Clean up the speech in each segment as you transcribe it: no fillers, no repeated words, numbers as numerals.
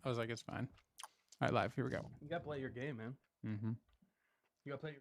I was like, it's fine. All right, live. Here we go. You gotta play your game, man. Mm-hmm. You gotta play your game.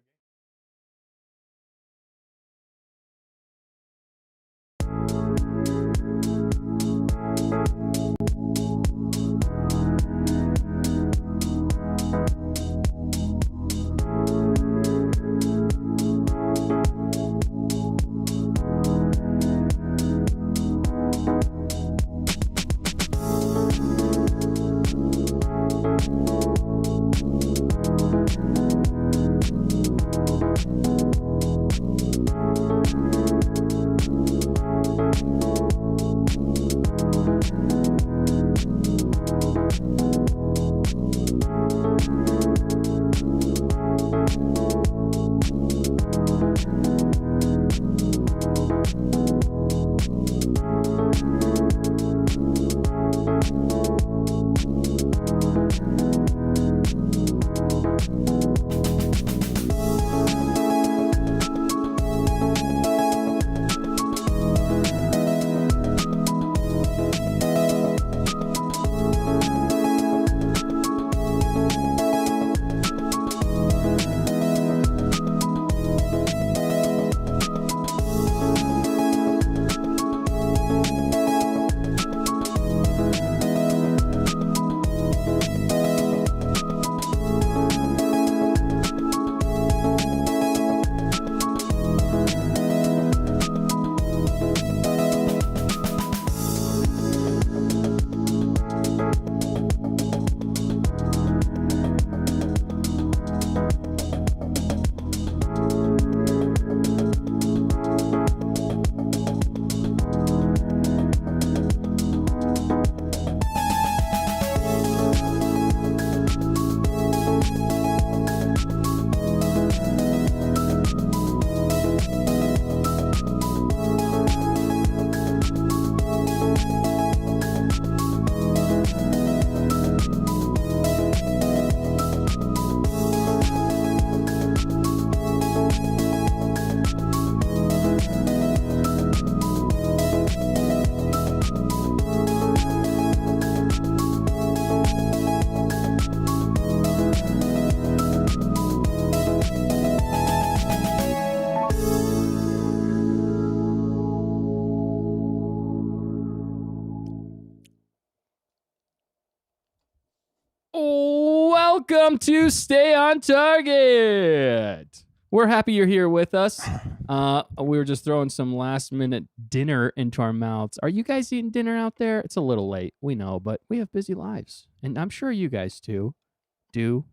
Welcome to Stay on Target. We're happy you're here with us. We were just throwing some last minute dinner into our mouths. Are you guys eating dinner out there? It's a little late, we know, but we have busy lives. And I'm sure you guys do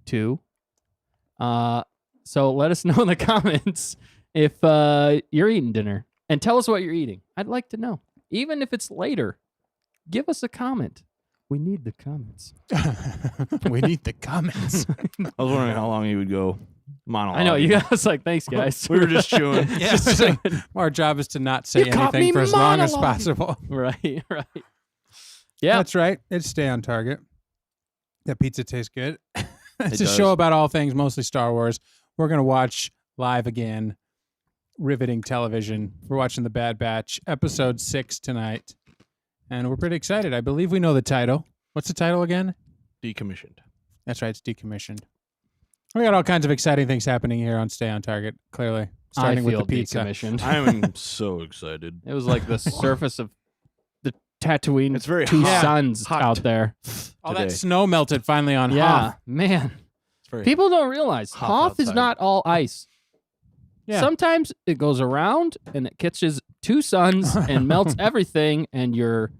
too. So let us know in the comments if you're eating dinner. And tell us what you're eating. I'd like to know. Even if it's later, give us a comment. We need the comments. We need the comments. I was wondering how long you would go monologue. I know, you guys like, thanks, guys. We were just chewing. Yeah, it's like, our job is to not say caught anything me for as long as monologuing. possible. Right. Yeah. That's right. It's Stay on Target. That pizza tastes good. It's a does. show about all things, mostly Star Wars. We're going to watch live again, riveting television. We're watching The Bad Batch, episode 6 tonight. And we're pretty excited. I believe we know the title. What's the title again? Decommissioned. That's right. It's Decommissioned. We got all kinds of exciting things happening here on Stay on Target, clearly. Starting I with feel the pizza. decommissioned. I am so excited. It was like the surface of the Tatooine It's very two hot. suns Hot. out there. All today. that snow melted finally on Yeah, Hoth. man. It's very People don't realize hot Hoth is outside. not all ice. Yeah. Sometimes it goes around and it catches two suns and melts everything, and you're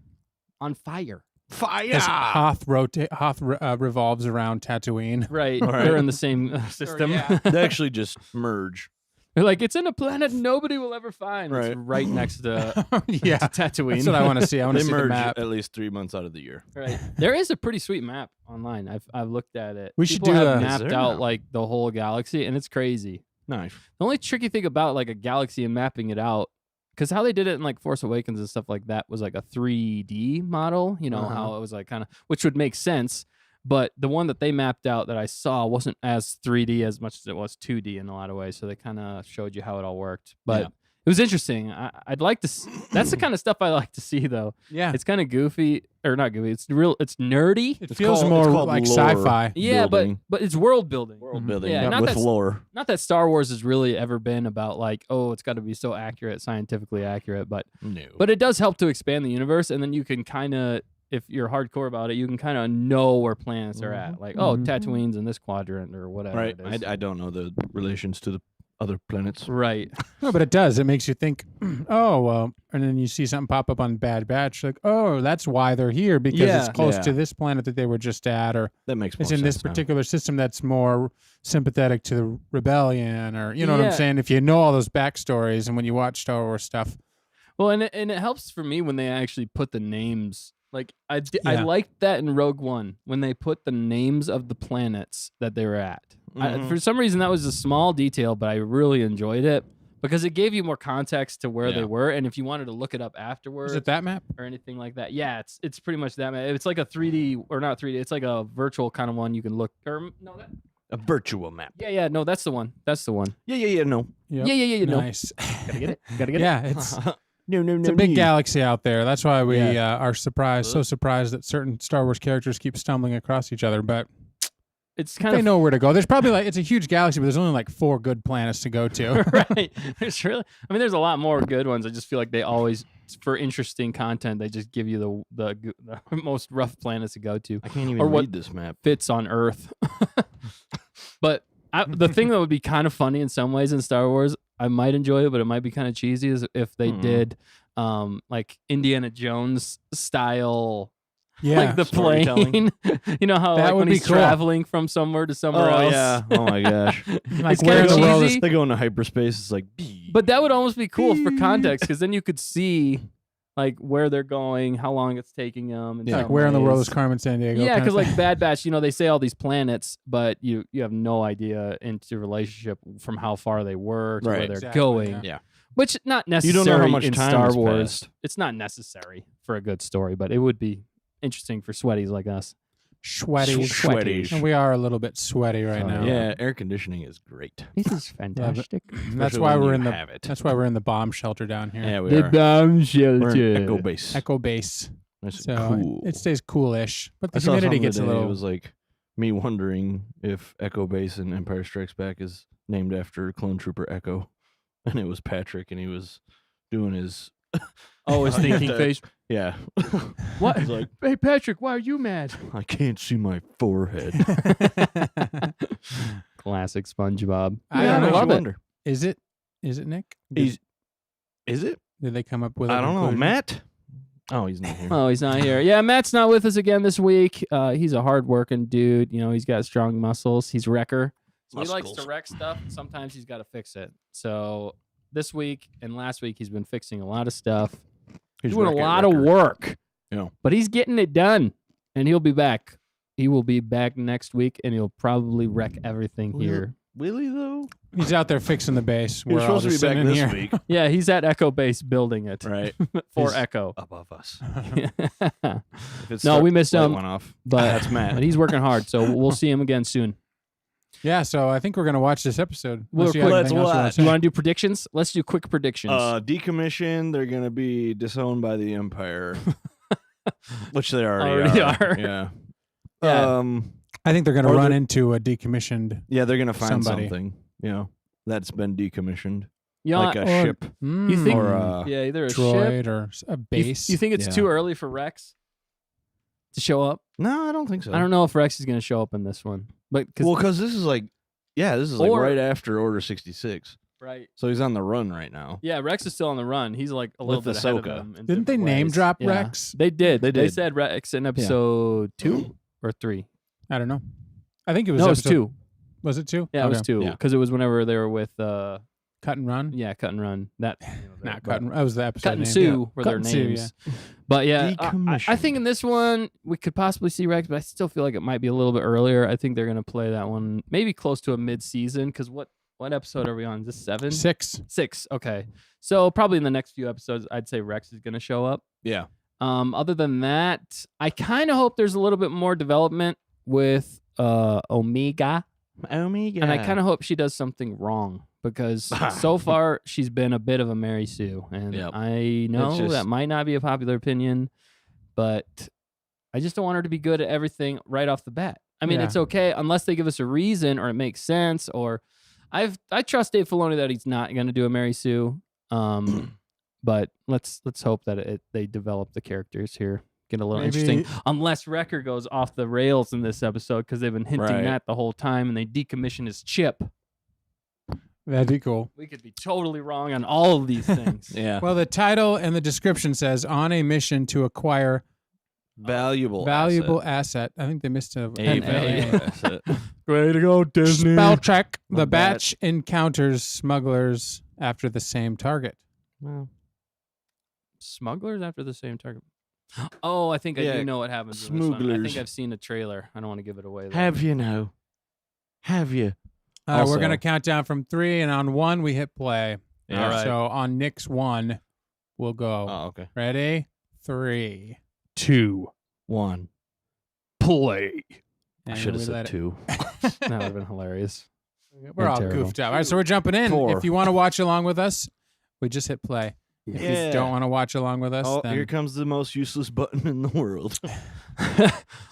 on fire. fire. As Hoth revolves around Tatooine. Right. Right. They're in the same system. yeah. They actually just merge. They're like, it's in a planet nobody will ever find. It's Right. right next to, Yeah. to Tatooine. That's what I want to see. I want They to see the merge map. at least 3 months out of the year. Right. There is a pretty sweet map online. I've looked at it. We should People do have a- Is mapped there out now? like the whole galaxy, and it's crazy. Nice. The only tricky thing about like a galaxy and mapping it out, because how they did it in like Force Awakens and stuff like that was like a 3D model. You know Uh-huh. how it was like kind of, which would make sense. But the one that they mapped out that I saw wasn't as 3D as much as it was 2D in a lot of ways. So they kind of showed you how it all worked. But It was interesting. I'd like to. That's the kind of stuff I like to see, though. Yeah. It's kind of goofy, or not goofy. It's real. It's nerdy. It It's feels called- more it's called like lore. sci-fi. Yeah, building. but it's world building. World Mhm. building Yeah, not with that's- lore. Not that Star Wars has really ever been about like, oh, it's got to be so accurate, scientifically accurate, but No. it does help to expand the universe, and then you can kind of, if you're hardcore about it, you can kind of know where planets are at. Like, oh, Mhm. Tatooine's in this quadrant or whatever. right. It is. I don't know the relations to the other planets. Right. No, but it does. It makes you think, oh, well, and then you see something pop up on Bad Batch, like, oh, that's why they're here, because it's Yeah. close Yeah. to this planet that they were just at, or That makes more it's in this sense now. particular system that's more sympathetic to the rebellion, or, you know what I'm Yeah. saying? If you know all those backstories and when you watch Star Wars stuff. Well, and it helps for me when they actually put the names. Like I Yeah. liked that in Rogue One when they put the names of the planets that they were at. Mhm. For some reason, that was a small detail, but I really enjoyed it because it gave you more context to where they Yeah. were, and if you wanted to look it up afterwards Is it that map? or anything like that, yeah, it's pretty much that. It's like a 3D or not 3D. It's like a virtual kind of one you can look. Or no, A virtual map. yeah, no, that's the one. That's the one. Yeah. No. Yep. Yeah. No, Nice. gotta get it. Gotta get it. Yeah, it's No. it's a big galaxy out there. That's why we Yeah. are so surprised that certain Star Wars characters keep stumbling across each other, but It's kind they of know where to go. There's probably it's a huge galaxy, but there's only like 4 good planets to go to. right. There's really, I mean, there's a lot more good ones. I just feel like they always, for interesting content, they just give you the most rough planets to go to. I can't even Or what- read this map. Fits on Earth. But the thing that would be kind of funny in some ways in Star Wars, I might enjoy it, but it might be kind of cheesy, is if they did like Indiana Jones style, Yeah. like the plane. storytelling. You know how That like would when be he's cool. traveling from somewhere to somewhere Oh else. yeah. Oh my gosh. Like, It's where kinda in the world is cheesy. They go into hyperspace. It's like. But that would almost be cool for context, because then you could see like where they're going, how long it's taking them, and like where in the world is Carmen San Diego? Yeah, kind of because like thing. Bad Batch, they say all these planets, but you have no idea into relationship from how far they were to where Right. they're Exactly, going. yeah. Yeah. Which not You necessary don't know how much in time Star has Wars. passed. It's not necessary for a good story, but it would be interesting for sweaties like us. Sweaty. Sweaty. And we are a little bit sweaty right Oh, now. Yeah. Air conditioning is great. This is fantastic. That's Especially why when we're you in the have it. that's why we're in the bomb shelter down here. Yeah, we The are. bomb We're shelter. in Echo Base. Echo base. Nice So and cool. it stays coolish, but the I saw humidity something gets a today, little. It was like me wondering if Echo Base in Empire Strikes Back is named after Clone Trooper Echo, and it was Patrick, and he was doing his Oh, his thinking face. yeah. What? He's like, Hey, Patrick, why are you mad? I can't see my forehead. Classic SpongeBob. I Yeah, don't know. I love you it. wonder. Is it Nick? Did, He's, is it? did they come up with? a I don't know. conclusion? Matt? Oh, he's not here. Oh, he's not here. Yeah, Matt's not with us again this week. He's a hardworking dude. He's got strong muscles. He's wrecker. So he likes to Muscles. wreck stuff. Sometimes he's got to fix it. So this week and last week, he's been fixing a lot of stuff, He's doing a wreck-it lot of wrecker. work. Yeah. But he's getting it done, and he'll be back. He will be back next week, and he'll probably wreck everything Will- here. Will he though? He's out there fixing the base. He was We're all supposed to just be back sitting in this here. week. Yeah, he's at Echo Base building it Right. for He's Echo. above us. No, If it's we missed light him, went off. but That's Matt. but he's working hard, so we'll see him again soon. Yeah, so I think we're gonna watch this episode. Well, Unless you have quick- anything else you wanna Let's say. You want to do predictions? Let's do quick predictions. Decommissioned. They're gonna be disowned by the Empire, which they Already already are. Yeah. Yeah. I think they're gonna Or run they're- into a decommissioned. Yeah, they're gonna find Somebody. something. That's been decommissioned, You like know, a or- ship You think- or yeah, either a ship. droid or a You, base. you think it's Yeah. too early for Rex to show up? No, I don't think so. I don't know if Rex is going to show up in this one, but Well, because this is like, this is like Or- right after Order 66, right. so he's on the run right now. Yeah, Rex is still on the run. He's like a little With bit ahead of Ahsoka. him. in Didn't they different name ways. drop Yeah. Rex? They did. They They did. said Rex in episode 2 or 3. I don't know. I think it was. No, it was episode- 2. Was it 2? Yeah, it was Okay. 2 Yeah. because it was whenever they were with Cut and run. Cut and Run. That Not cut and. That was the episode. Cut and name. Sue were Cut their and Sue, names. But yeah, I Decommissioned. think in this one we could possibly see Rex, but I still feel like it might be a little bit earlier. I think they're going to play that one maybe close to a mid-season because what episode are we on? Is this 7? 6. 6. Okay. So probably in the next few episodes, I'd say Rex is going to show up. Yeah. Other than that, I kind of hope there's a little bit more development with Omega. Omega. And I kind of hope she does something wrong because so far she's been a bit of a Mary Sue, and Yep. I know just- that might not be a popular opinion, but I just don't want her to be good at everything right off the bat. I mean, Yeah. it's okay unless they give us a reason or it makes sense. Or I trust Dave Filoni that he's not going to do a Mary Sue. But let's hope that they develop the characters here, get a little interesting. Unless Wrecker goes off the rails in this episode because they've been hinting Right. that the whole time, and they decommission his chip. That'd be cool. We could be totally wrong on all of these things. Yeah. Well, the title and the description says on a mission to acquire valuable asset. I think they missed a A An valuable A. asset. Way to go, Disney. spell check. My The bad. batch encounters smugglers after the same target. Well, Smugglers after the same target. Oh, I think I Yeah, do know what happens. in this one. I think smugglers. I've seen a trailer. I don't want to give it away. Though. have you now? Have you? We're Also- going to count down from 3, and on 1, we hit play. Yeah. All right. So on Nick's 1, we'll go. Oh, okay. Ready? 3. 2 1. play. I And should have we said let it- 2. That would have been hilarious. We're all terrible. goofed up. All right, so we're jumping in. 4. If you want to watch along with us, we just hit play. If Yeah. you don't want to watch along with us, Oh, then here comes the most useless button in the world.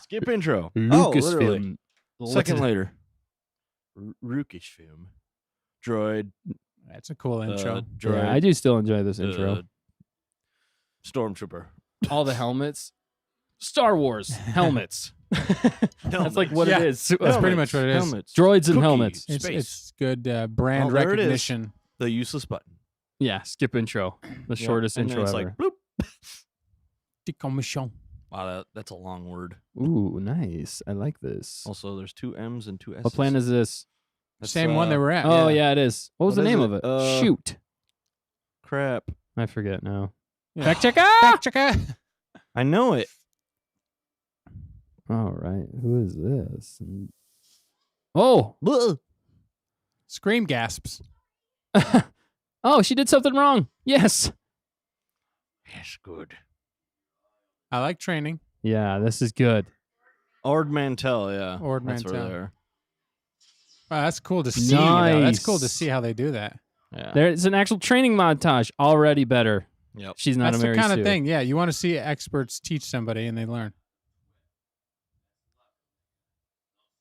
Skip intro. Oh, literally. Lucasfilm. Second later. Lucasfilm. Droid. that's a cool intro. Droid. Yeah, I do still enjoy this intro. Stormtrooper. All the helmets. Star Wars helmets. That's like what Yeah. it is. That's pretty much what it is. Helmets. Droids and Cookie. helmets. It's, Space. it's good brand Oh, there it is. recognition. The useless button. Yeah, skip intro. The shortest And then intro it's ever. like bloop. Decommission. Wow, that's a long word. Ooh, nice. I like this. Also, there's 2 M's and 2 S's. What plan is this? That's, Same one they were at. Oh, yeah, it is. What was What the is name it? of it? Shoot. Crap. I forget now. Yeah. Fact checker! Fact checker. I know it. All right. Who is this? Oh. Bleh. Scream gasps. Oh, she did something wrong. Yes. Yes, good. I like training. Yeah, this is good. Ord Mantell, yeah. Ord That's where Mantell. they are. Wow, that's cool to see. Though. That's cool to Nice. see how they do that. Yeah. There's an actual training montage already better. Yep. She's not That's a the Mary kind Sue. of thing. Yeah, you want to see experts teach somebody and they learn.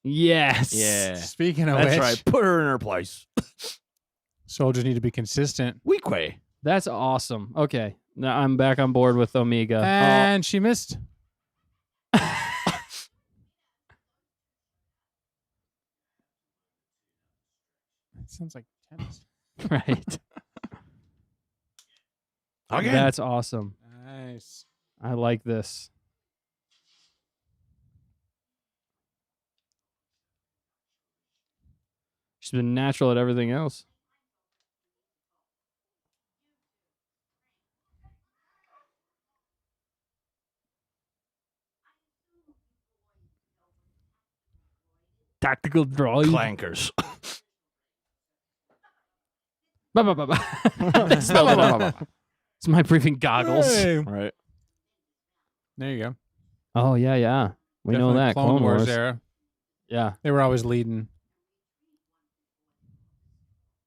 Yes. Yeah. Speaking of That's which, right. Put her in her place. soldiers need to be consistent. Weak way. That's awesome. Okay. Now I'm back on board with Omega. And she missed. It sounds like tennis. Right. Again. That's awesome. Nice. I like this. She's been natural at everything else. Tactical droid. Clankers. Ba, ba, ba, ba. Spell it out. It's my briefing goggles. Hey. Right. There you go. Oh yeah, yeah. We know Definitely that Clone Wars era. Yeah. They were always leading.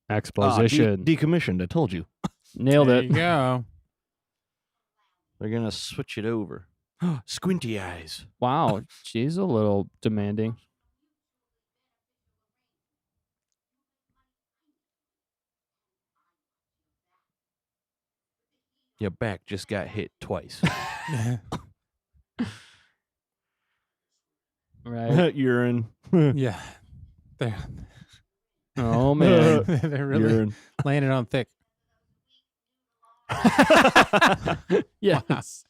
Exposition. Decommissioned. I told you. Nailed There it. you go. They're going to switch it over. Squinty eyes. Wow, she's a little demanding. Your back just got hit twice. Right. Urine. Yeah. They're, Oh man. they're really Urine. laying it on thick. Yes.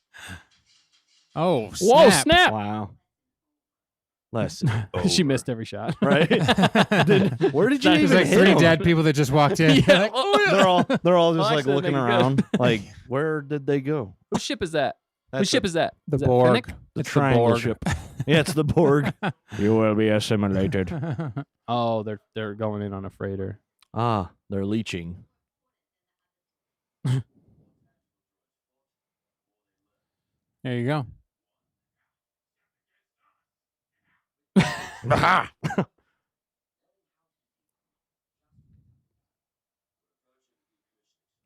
Oh, Whoa, snap. snap. Wow. Less. She missed every shot. Right? Where did you That There's even like hit 3 him? dead people that just walked in. Yeah. Like, Oh, yeah. They're all just Well, like actually, looking that'd be around. Like, where did they go? Whose ship is that? Whose That's ship is that? The Is that Borg. Fennec? the It's the triangle Borg. ship. Yeah, it's the Borg. You will be assimilated. Oh, they're going in on a freighter. Ah, they're leeching. There you go. Aha!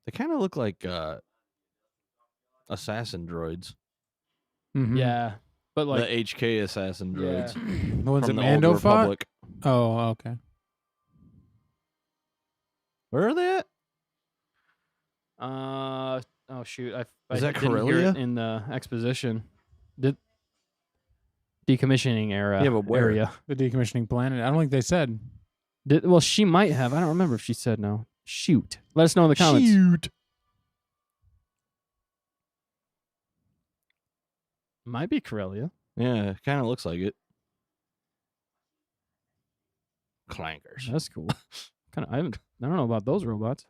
They kind of look like assassin droids. Mhm. Yeah, but like the HK assassin Yeah. droids. The ones that from the Mando old fought. Republic. Oh, okay. Where are they at? oh shoot, I Is that didn't hear it Corellia? in the exposition. The decommissioning era. Yeah, but where? area. The decommissioning planet. I don't think they said. Well, she might have. I don't remember if she said no. Shoot. Let us know in the comments. Shoot. Might be Corellia. Yeah, kind of looks like it. Clankers. That's cool. I don't know about those robots.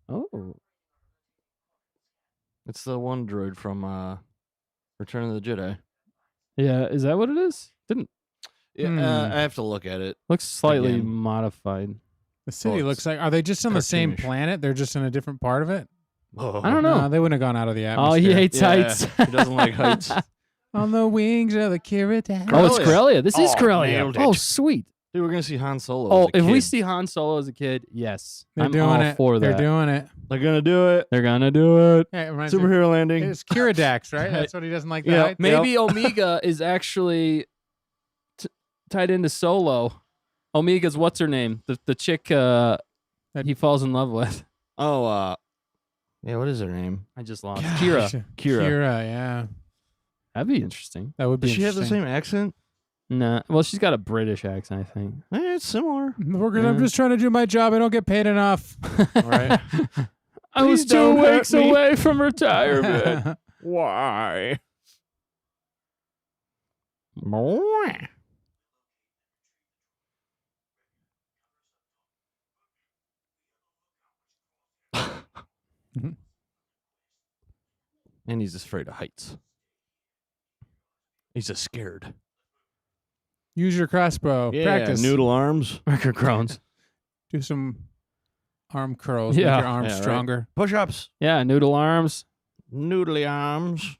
Oh, It's the one droid from Return of the Jedi. yeah. Is that what it is? Didn't Yeah, Hmm. I have to look at it. looks slightly Again. modified. The city Well, looks like. Are they just on the same cartoonish. planet? They're just in a different part of it. I don't know. No, they wouldn't have gone out of the Oh, atmosphere. he hates Yeah, heights. he doesn't like heights. On the wings of the Kiridak. Oh, it's Corellia. Corellia. This is Oh, Corellia. nailed Oh, it. sweet. Dude, we're gonna see Han Solo. Oh, as a if we kid. see Han Solo as a kid, yes, They're I'm doing all it. for that. They're doing it. they're gonna do it. They're gonna do it. Yeah, it reminds me- Superhero landing. It's Kiridax, right? That's what he doesn't like. The Yep. height? Maybe Omega is actually tied into Solo. Omega's what's her name? The chick he falls in love with. Oh, yeah. What is her name? I just lost. Gosh. Kira. Kira, yeah. That'd be interesting. That would be Does she have the interesting. same accent? Nah. Well, she's got a British accent, I think. It's similar. I'm just trying to do my job. I don't get paid enough. Right. I was Please 2 don't hurt weeks me. away from retirement. Why? And he's just afraid of heights. He's just scared. Use your crossbow. Practice. Noodle arms. Record groans. Do some arm curls. Yeah. Make your arms Yeah, right. stronger. Push-ups. Yeah, noodle arms. Noodly arms.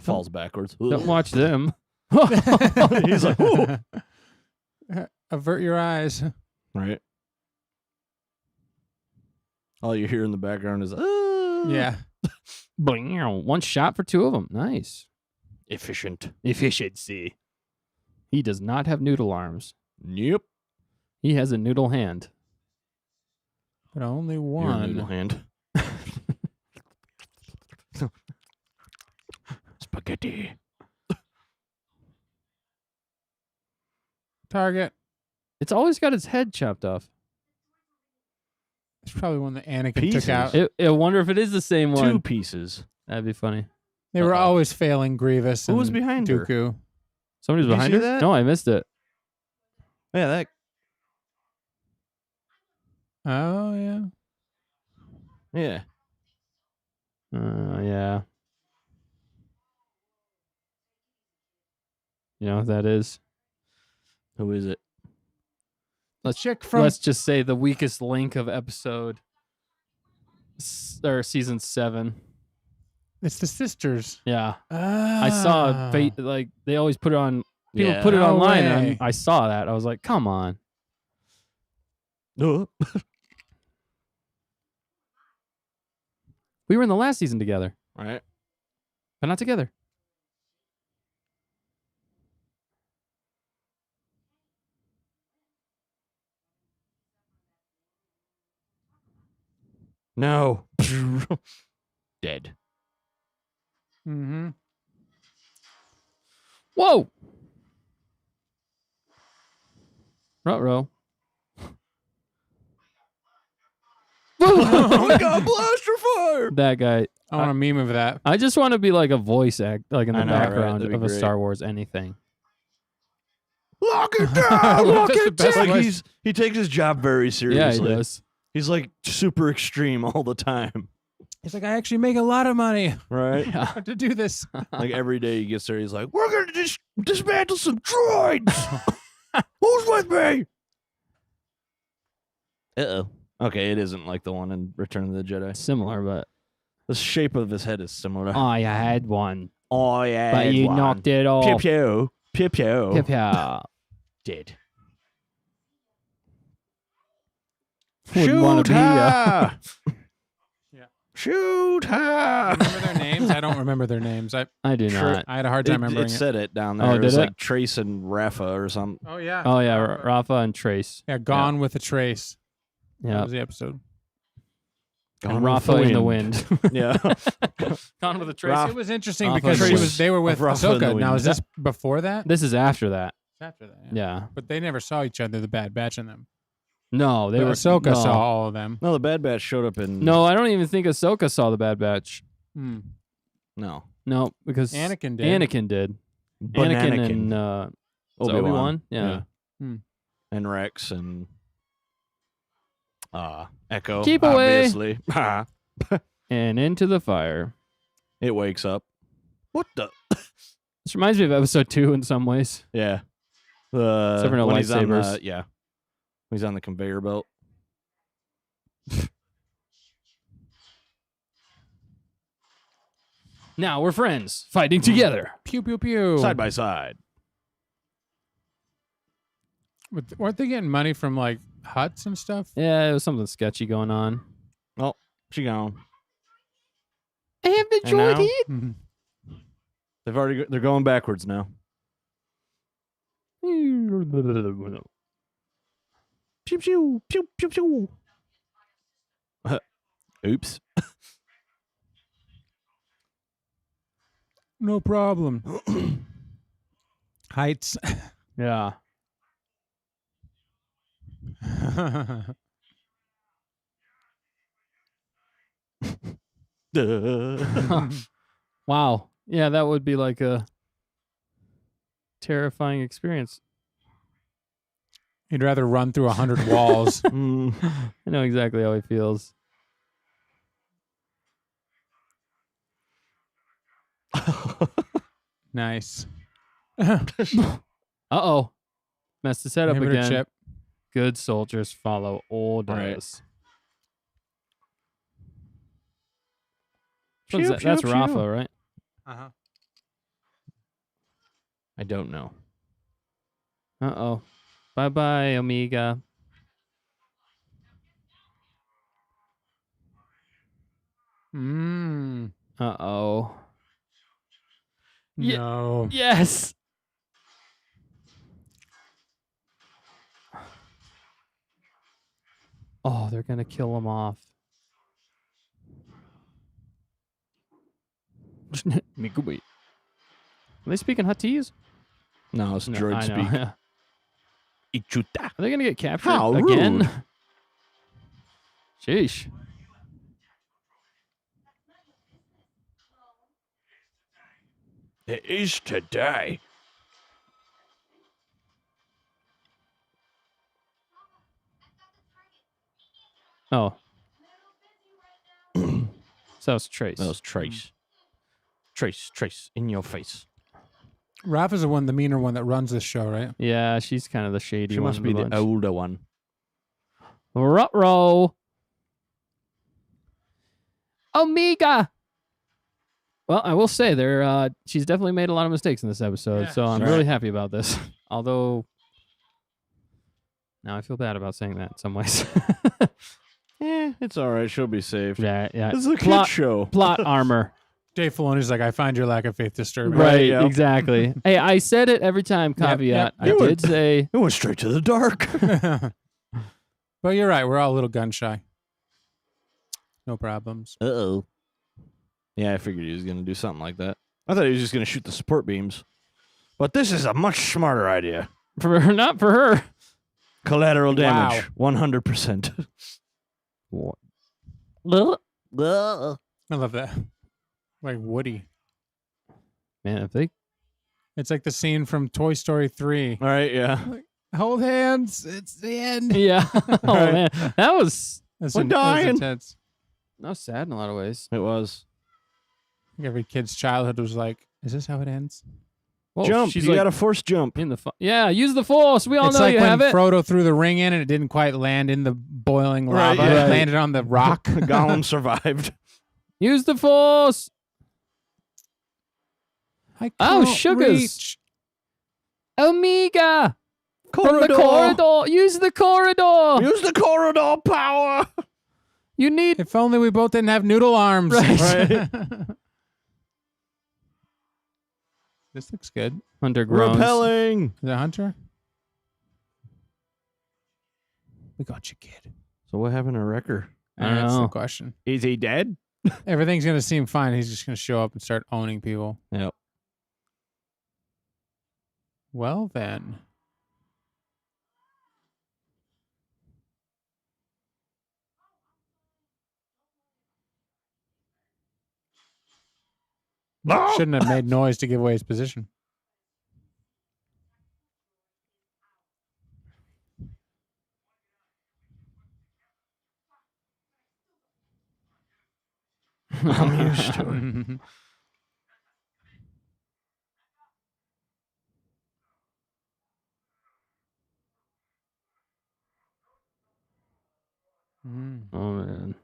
Falls backwards. Don't watch them. He's like, "Ooh." Avert your eyes. Right. All you hear in the background is, Yeah. Bling. One shot for 2 of them. Nice. efficient. Efficiency. He does not have noodle arms. Yep. He has a noodle hand. But only Your one. noodle hand. Spaghetti. Target. It's always got its head chopped off. It's probably one that Anakin Pieces. took out. I wonder if it is the same 2 one. pieces. That'd be funny. They were Uh-oh. always failing Grievous. Who was and behind her? Dooku. Somebody's Did you behind see her? that? No, I missed it. Yeah, that. Oh yeah. Yeah. Yeah. You know what that is? Who is it? Chick from Let's just say the weakest link of episode or season 7. it's the sisters. Yeah. I saw Ah. like they always put it on. People Yeah. put it No online, way. and I saw that. I was like, "Come on!" No. We were in the last season together, Right. but not together. No. Dead. Mm-hmm. Whoa! Ruh-roh. Oh my god, blaster fire! That guy. I want a meme of that. I just want to be like a voice act, like in the I know, right? background That'd be of a great. Star Wars anything. Lock it down! Lock That's the it best down! Like voice. he takes his job very Yeah, seriously. he does. He's like super extreme all the time. He's like, I actually make a lot of money Right? Yeah. to do this. Like every day he gets there, he's like, "We're gonna dismantle some droids. Who's with me?" Uh-oh. Okay, it isn't like the one in Return of the Jedi. Similar, but The shape of his head is similar. I had one, Oh yeah, but you knocked it off. Pew pew, pew pew. Pew, pew. Dead. Wouldn't wanna Shoot be, her! Yeah. Shoot her! Remember their names? I don't remember their names. I do not. had a hard time remembering It it. said it down there. Oh, it was did it? like Trace and Rafa or something. Oh yeah. Oh yeah, Rafa and Trace. Yeah, Gone with a Trace. That Yeah, was the episode. and Gone with Rafa in the wind. Yeah. Gone with a Trace. It was interesting Rafa because and the Wind. they were with Rafa and the Ahsoka. Now, Wind. is this before that? This is after that. It's after that. Yeah. But they never saw each other, the Bad Batch and them. No, they But were Ahsoka no. saw all of them. No, the Bad Batch showed up in. No, I don't even think Ahsoka saw the Bad Batch. Hmm. No. No, because Anakin did. Anakin did. Anakin and Obi-Wan. Yeah. Hmm. And Rex and Echo. Keep away. Obviously. And into the fire. It wakes up. What the? This reminds me of episode 2 in some ways. Yeah. Except for no when he's on lightsabers. the, yeah. When he's on the conveyor belt. Now we're friends, fighting together. Pew pew pew. Side by side. Weren't they getting money from like huts and stuff? Yeah, it was something sketchy going on. Oh, she gone. I have And now- it. Mhm. They're going backwards now. Pew pew pew pew pew. Oops. No problem. Heights. Yeah. Duh. Wow. Yeah, that would be like a terrifying experience. He'd rather run through 100 walls. Mm. I know exactly how he feels. Nice. Uh-oh. Messed the setup Inhibitor again. chip. Good soldiers follow orders. What is Pew, that? That's pew, Rafa, pew. right? Uh-huh. I don't know. Uh-oh. Bye-bye, Omega. Mm. Uh-oh. Yeah. No. Yes! Oh, they're going to kill him off. Mikubi. Are they speaking Huttese? No, it's No, droid I know. speak. Ichuta. Are they going to get captured How again? rude. Sheesh. It is today. Oh. So that was Trace. That was Trace. Trace, in your face. Rafa's the one, the meaner one that runs this show, right? Yeah, she's kind of the shady She one. must of be the bunch. older one. Ruh-roh. Omega. Well, I will say she's definitely made a lot of mistakes in this episode, Yeah, so I'm sure. really happy about this. Although now I feel bad about saying that in some ways. It's all right. She'll be saved. yeah. This is a kid Plot- show. Plot armor. Dave Filoni's like, I find your lack of faith disturbing. Right, yeah. exactly. Hey, I said it every time, Yep, caveat. yep, I yep. did say It went straight to the dark. But you're right. We're all a little gun shy. No problems. Uh-oh. Yeah, I figured he was going to do something like that. I thought he was just going to shoot the support beams. But this is a much smarter idea. not for her. Collateral damage, 100%. I love that. Like Woody. Man, if they It's like the scene from Toy Story 3. All right, yeah. Hold hands. It's the end. yeah. Oh Right. man, that was That's We're that was dying. intense. sad in a lot of ways. It was. I think every kid's childhood was like, is this how it ends? Whoa, Jump. She's You like got to force jump. in the yeah. Use the force. We all It's know like you when have it. Frodo threw the ring in and it didn't quite land in the boiling Right, lava. yeah. It landed on the rock. Gollum survived. Use the force. I Oh, can't sugars. reach. Omega. From the corridor. Use the corridor. Use the corridor power. You need. If only we both didn't have noodle arms. Right. This looks good. Hunter groans. Repelling. Is that Hunter? We got you, kid. So what happened to Wrecker? I don't That's the know. question. Is he dead? Everything's gonna seem fine. He's just gonna show up and start owning people. Yep. Well then. Shouldn't have made noise to give away his position. I'm used to it. Mm. Oh man.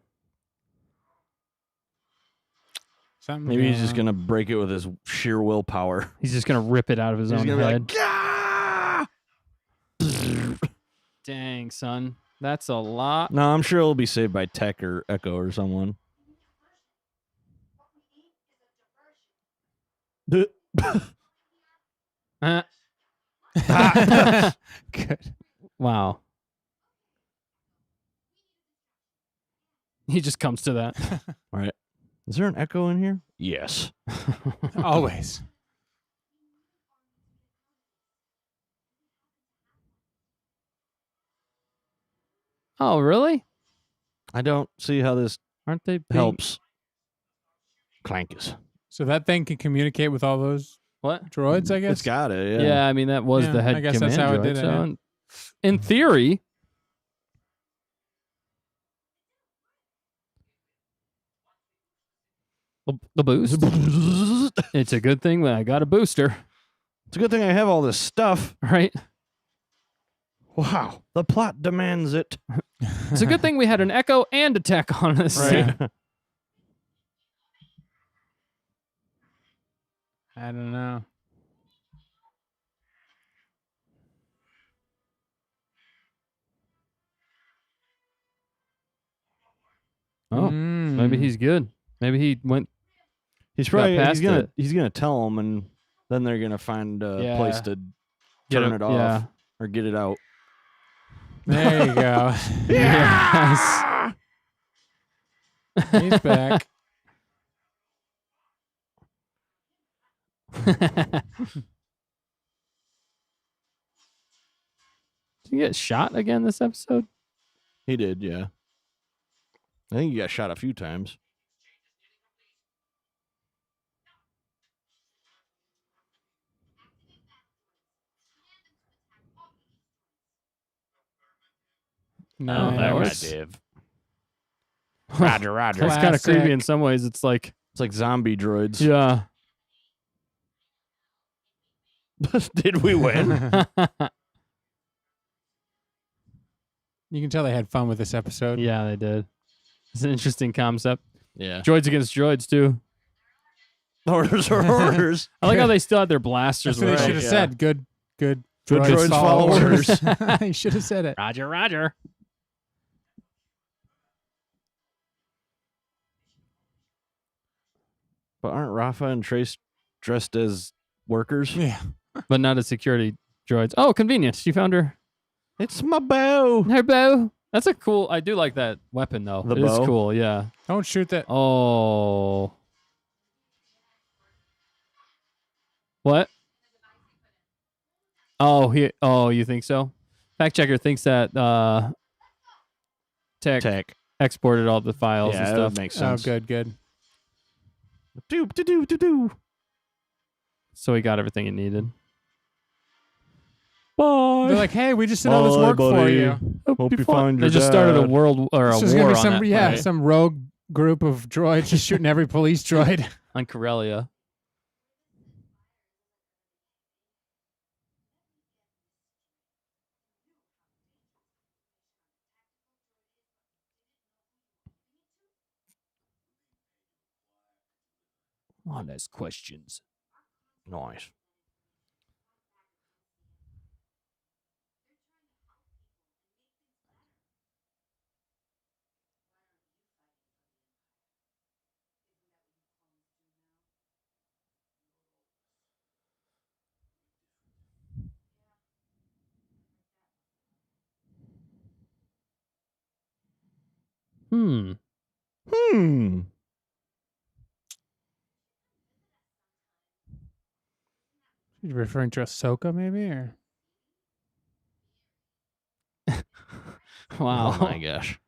Something Maybe he's going just on. gonna break it with his sheer willpower. He's just gonna rip it out of his He's own gonna head. be like, "Gah!" Dang, son. That's a lot. No, I'm sure it'll be saved by Tech or Echo or someone. Uh, Good. wow. He just comes to that. All right. Is there an Echo in here? Yes. Always. Oh, really? I don't see how this Aren't they being- helps. Clankus. So that thing can communicate with all those What? droids, I guess. It's got it. Yeah. Yeah. I mean that was Yeah, the head I guess command that's how it droid, did it, so yeah. in theory, the boost. It's a good thing that I got a booster, It's a good thing I have all this stuff. right? Wow. The plot demands it. It's a good thing we had an Echo and a Tech on us. Right. I don't know. Oh, maybe Mm. he's good. Maybe he went. He's Got probably past it. he's gonna tell them, and then they're gonna find a Yeah. place to Get turn it- it off yeah. or get it out. There you go. Yes. He's back. Did he get shot again this episode? He did, yeah. I think he got shot a few times. Oh, Nice. Div. Roger, Roger. That's kind of creepy Classic. in some ways. It's like, It's like zombie droids. yeah. Did we win? You can tell they had fun with this episode. Yeah, they did. It's an interesting concept. Yeah. Droids against droids, too. Orders are orders. I like how they still had their blasters That's what with they them. should have yeah. said. Good Good droids droids follow orders. He should have said it. Roger, Roger. But aren't Rafa and Trace dressed as workers? Yeah. But not as security droids. Oh, convenient. She found her It's my bow. bow. That's a cool. I do like that weapon though. The It is bow? cool. Yeah. Don't shoot that. Oh. What? Oh, you think so? Fact checker thinks that Tech exported all the files and Yeah, stuff. that makes Oh, sense. good, good. Do do do do do. So he got everything he needed. Bye. They're like, hey, we just did all this Bye, work for buddy. you. Hope you find They your just started a dad. world or a This is war gonna be on some, that yeah, planet, some rogue group of droids just shooting every police droid. on Corellia. Honest questions. Nice. Hmm. You're referring to Ahsoka, maybe, or Wow. Oh my gosh.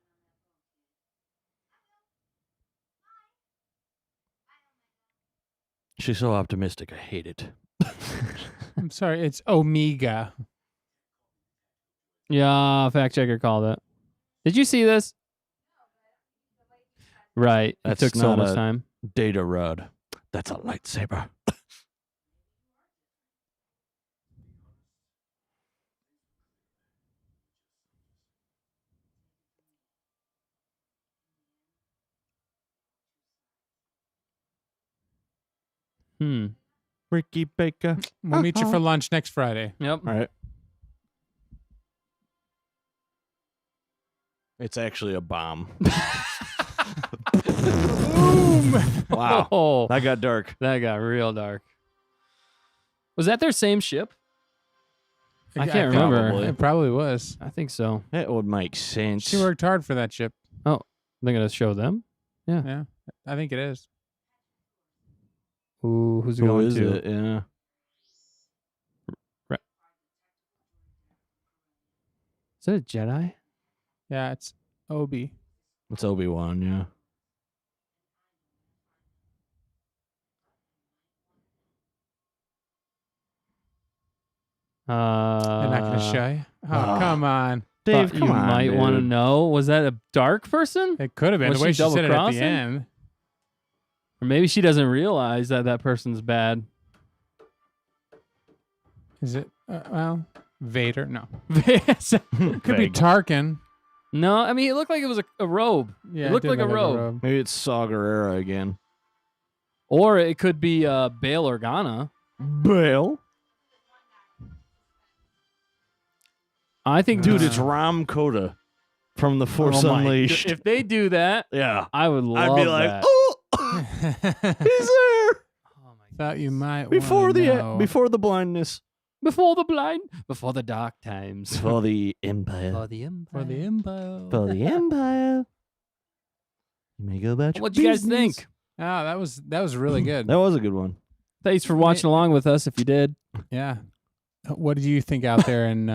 She's so optimistic. I hate it. I'm sorry, it's Omega. Yeah, fact checker called it. Did you see this? Right. That's it took so not much a- time. Data rod. That's a lightsaber. Hmm. Ricky Baker. We'll meet you for lunch next Friday. Yep. All right. It's actually a bomb. Wow. Oh, That got dark. that got real dark. Was that their same ship? I can't remember. Probably. It probably was. I think so. That would make sense. She worked hard for that ship. They're gonna show them. Yeah, I think it is. Ooh, who's it Who going is to? it? Yeah. Is it a Jedi? Yeah, it's Obi. It's Obi-Wan, yeah. They're not going to show you. Oh, ah. come on. Dave, Thought come you on, might want to dude. know. Was that a dark person? It could have been Was the way she she said it at double-crossing? the end. Or maybe she doesn't realize that that person's bad. Is it? Well, Vader? No. It Could be Vague. Tarkin. No, I mean, it looked like it was a robe. Yeah, It looked did like a look robe. Maybe it's Saw Gerrera again. Or it could be Bail Organa. Bail? I think, Dude, Uh, it's Ram Koda from The Force Oh my- Unleashed. If they do that, Yeah. I would love I'd be like, that. oh, he's there Oh my Thought you might before know. before the blindness, Before the blind, before the dark times. before the empire, For the empire. for the Empire. for the empire. You may go about your What'd you guys business. think? Oh, that was really good. That was a good one. Thanks for watching along with us if you did. Yeah. What did you think out there in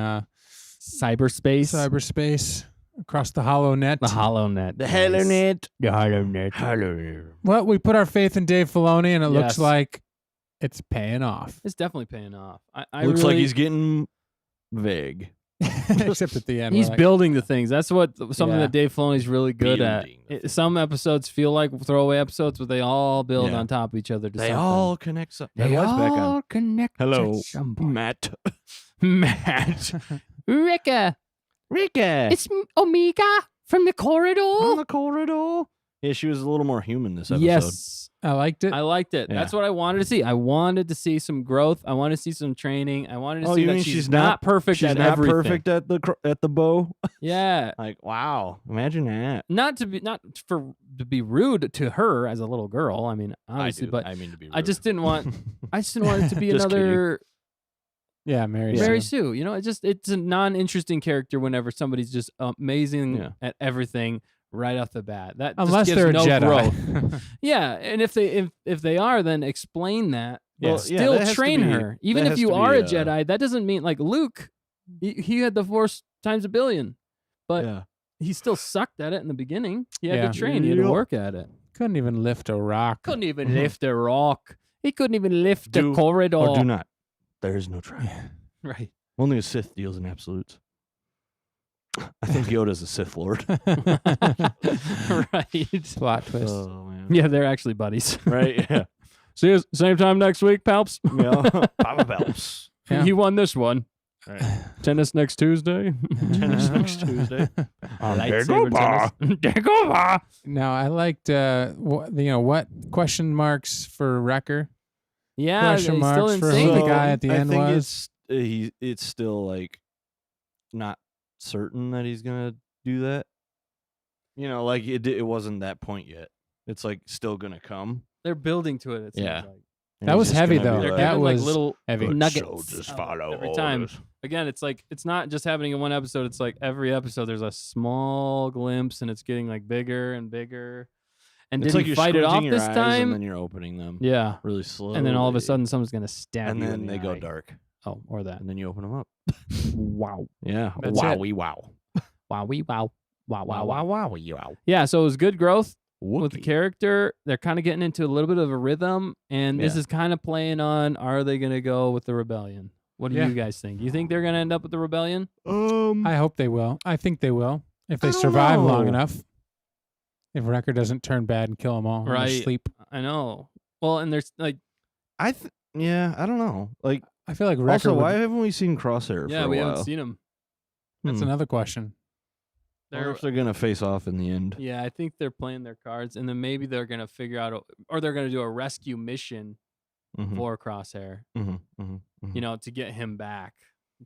Cyberspace. cyberspace across the hollow net? The Hollow Net. The Hello Net. The Hollow Net. Hello. Well, we put our faith in Dave Filoni, and it Yes. looks like it's paying off. It's definitely paying off. I Looks really, like he's getting vague. Except at the end. he's we're like, building the things. That's what something Yeah. that Dave Filoni's really good at. Building the Some episodes feel like throwaway episodes, but they all build Yeah. on top of each other. To They something. all connect. That They was back on. all connect. Hello, at some point. Matt. Matt. Rika. Rika. It's Omega from the corridor. on the corridor. Yeah, she was a little more human this episode. Yes. I liked it. I liked it. Yeah. That's what I wanted to see. I wanted to see some growth. I wanted to see some training. I wanted to Oh, see you that mean she's she's not not- perfect She's at not everything. perfect at the bow. Yeah. Like, wow, imagine that. Not to be rude to her as a little girl. I mean, obviously, but I mean to be. I just didn't want I just didn't want it to be Just another yeah, Mary. Mary Sue. Sue. You know, it's a non-interesting character whenever somebody's just amazing Yeah. at everything right off the bat. That just Unless gives they're a no Jedi. growth. Yeah, and if they are, then explain that. Well, But yeah, still that has to train be- her. Even that if has you to are be, a Jedi, that doesn't mean like Luke. He had the Force times a billion, but yeah. he still sucked at it in the beginning. He had Yeah. to train. He had to Yep. work at it. Couldn't even lift a rock. Couldn't even lift a rock. He couldn't even lift Do the corridor. Or do not. There is no try. Right. Only a Sith deals in absolutes. I think Yoda's a Sith Lord. Right. Plot twist. Oh man. Yeah, they're actually buddies. Right. Yeah. See you same time next week, Palps. Yeah. Papa Belps. Yeah. You won this one. Right. Tennis next Tuesday. Tennis next Tuesday. Lightsaber tennis. Dagobah. Now I liked what question marks for Wrecker? Yeah, Question he's still marks for insane. who the guy at the I end think was? it's still like not certain that he's gonna do that. You know, like it wasn't that point yet. It's like still gonna come. They're building to it. It seems Yeah. like. That was just heavy, gonna be though. They're like, That giving like was little heavy. "Good nuggets soldiers of follow every time. orders." Again, it's not just happening in one episode. It's like every episode there's a small glimpse, and it's getting like bigger and bigger. And It's did like he you're fight it off squinting your this eyes time? and then you're opening them. Yeah. Really slow. And then all of a sudden someone's gonna stab and you. then in the they go eye. dark, Oh, or that. and then you open them up. Wow. Yeah. That's it. Wowie wow. Wow. Wow. Wow. Wow. Wow. Wowie wow. Yeah. So it was good growth with the Wookie. character. They're kind of getting into a little bit of a rhythm, and this Yeah. is kind of playing on: are they gonna go with the rebellion? What do Yeah. you guys think? You think they're gonna end up with the rebellion? I hope they will. I think they will if they I don't survive long know. enough. If Wrecker doesn't turn bad and kill them all in their Right. sleep, I know. Well, and there's like, Yeah, I don't know. Like, I feel like Wrecker. also, would- why haven't we seen Crosshair yeah, for a we while? haven't seen them. That's Hmm. another question. I wonder if they're gonna face off in the end. Yeah, I think they're playing their cards, and then maybe they're gonna figure out, or they're gonna do a rescue mission Mhm, for Crosshair. mhm, mhm, mhm. You know, to get him back,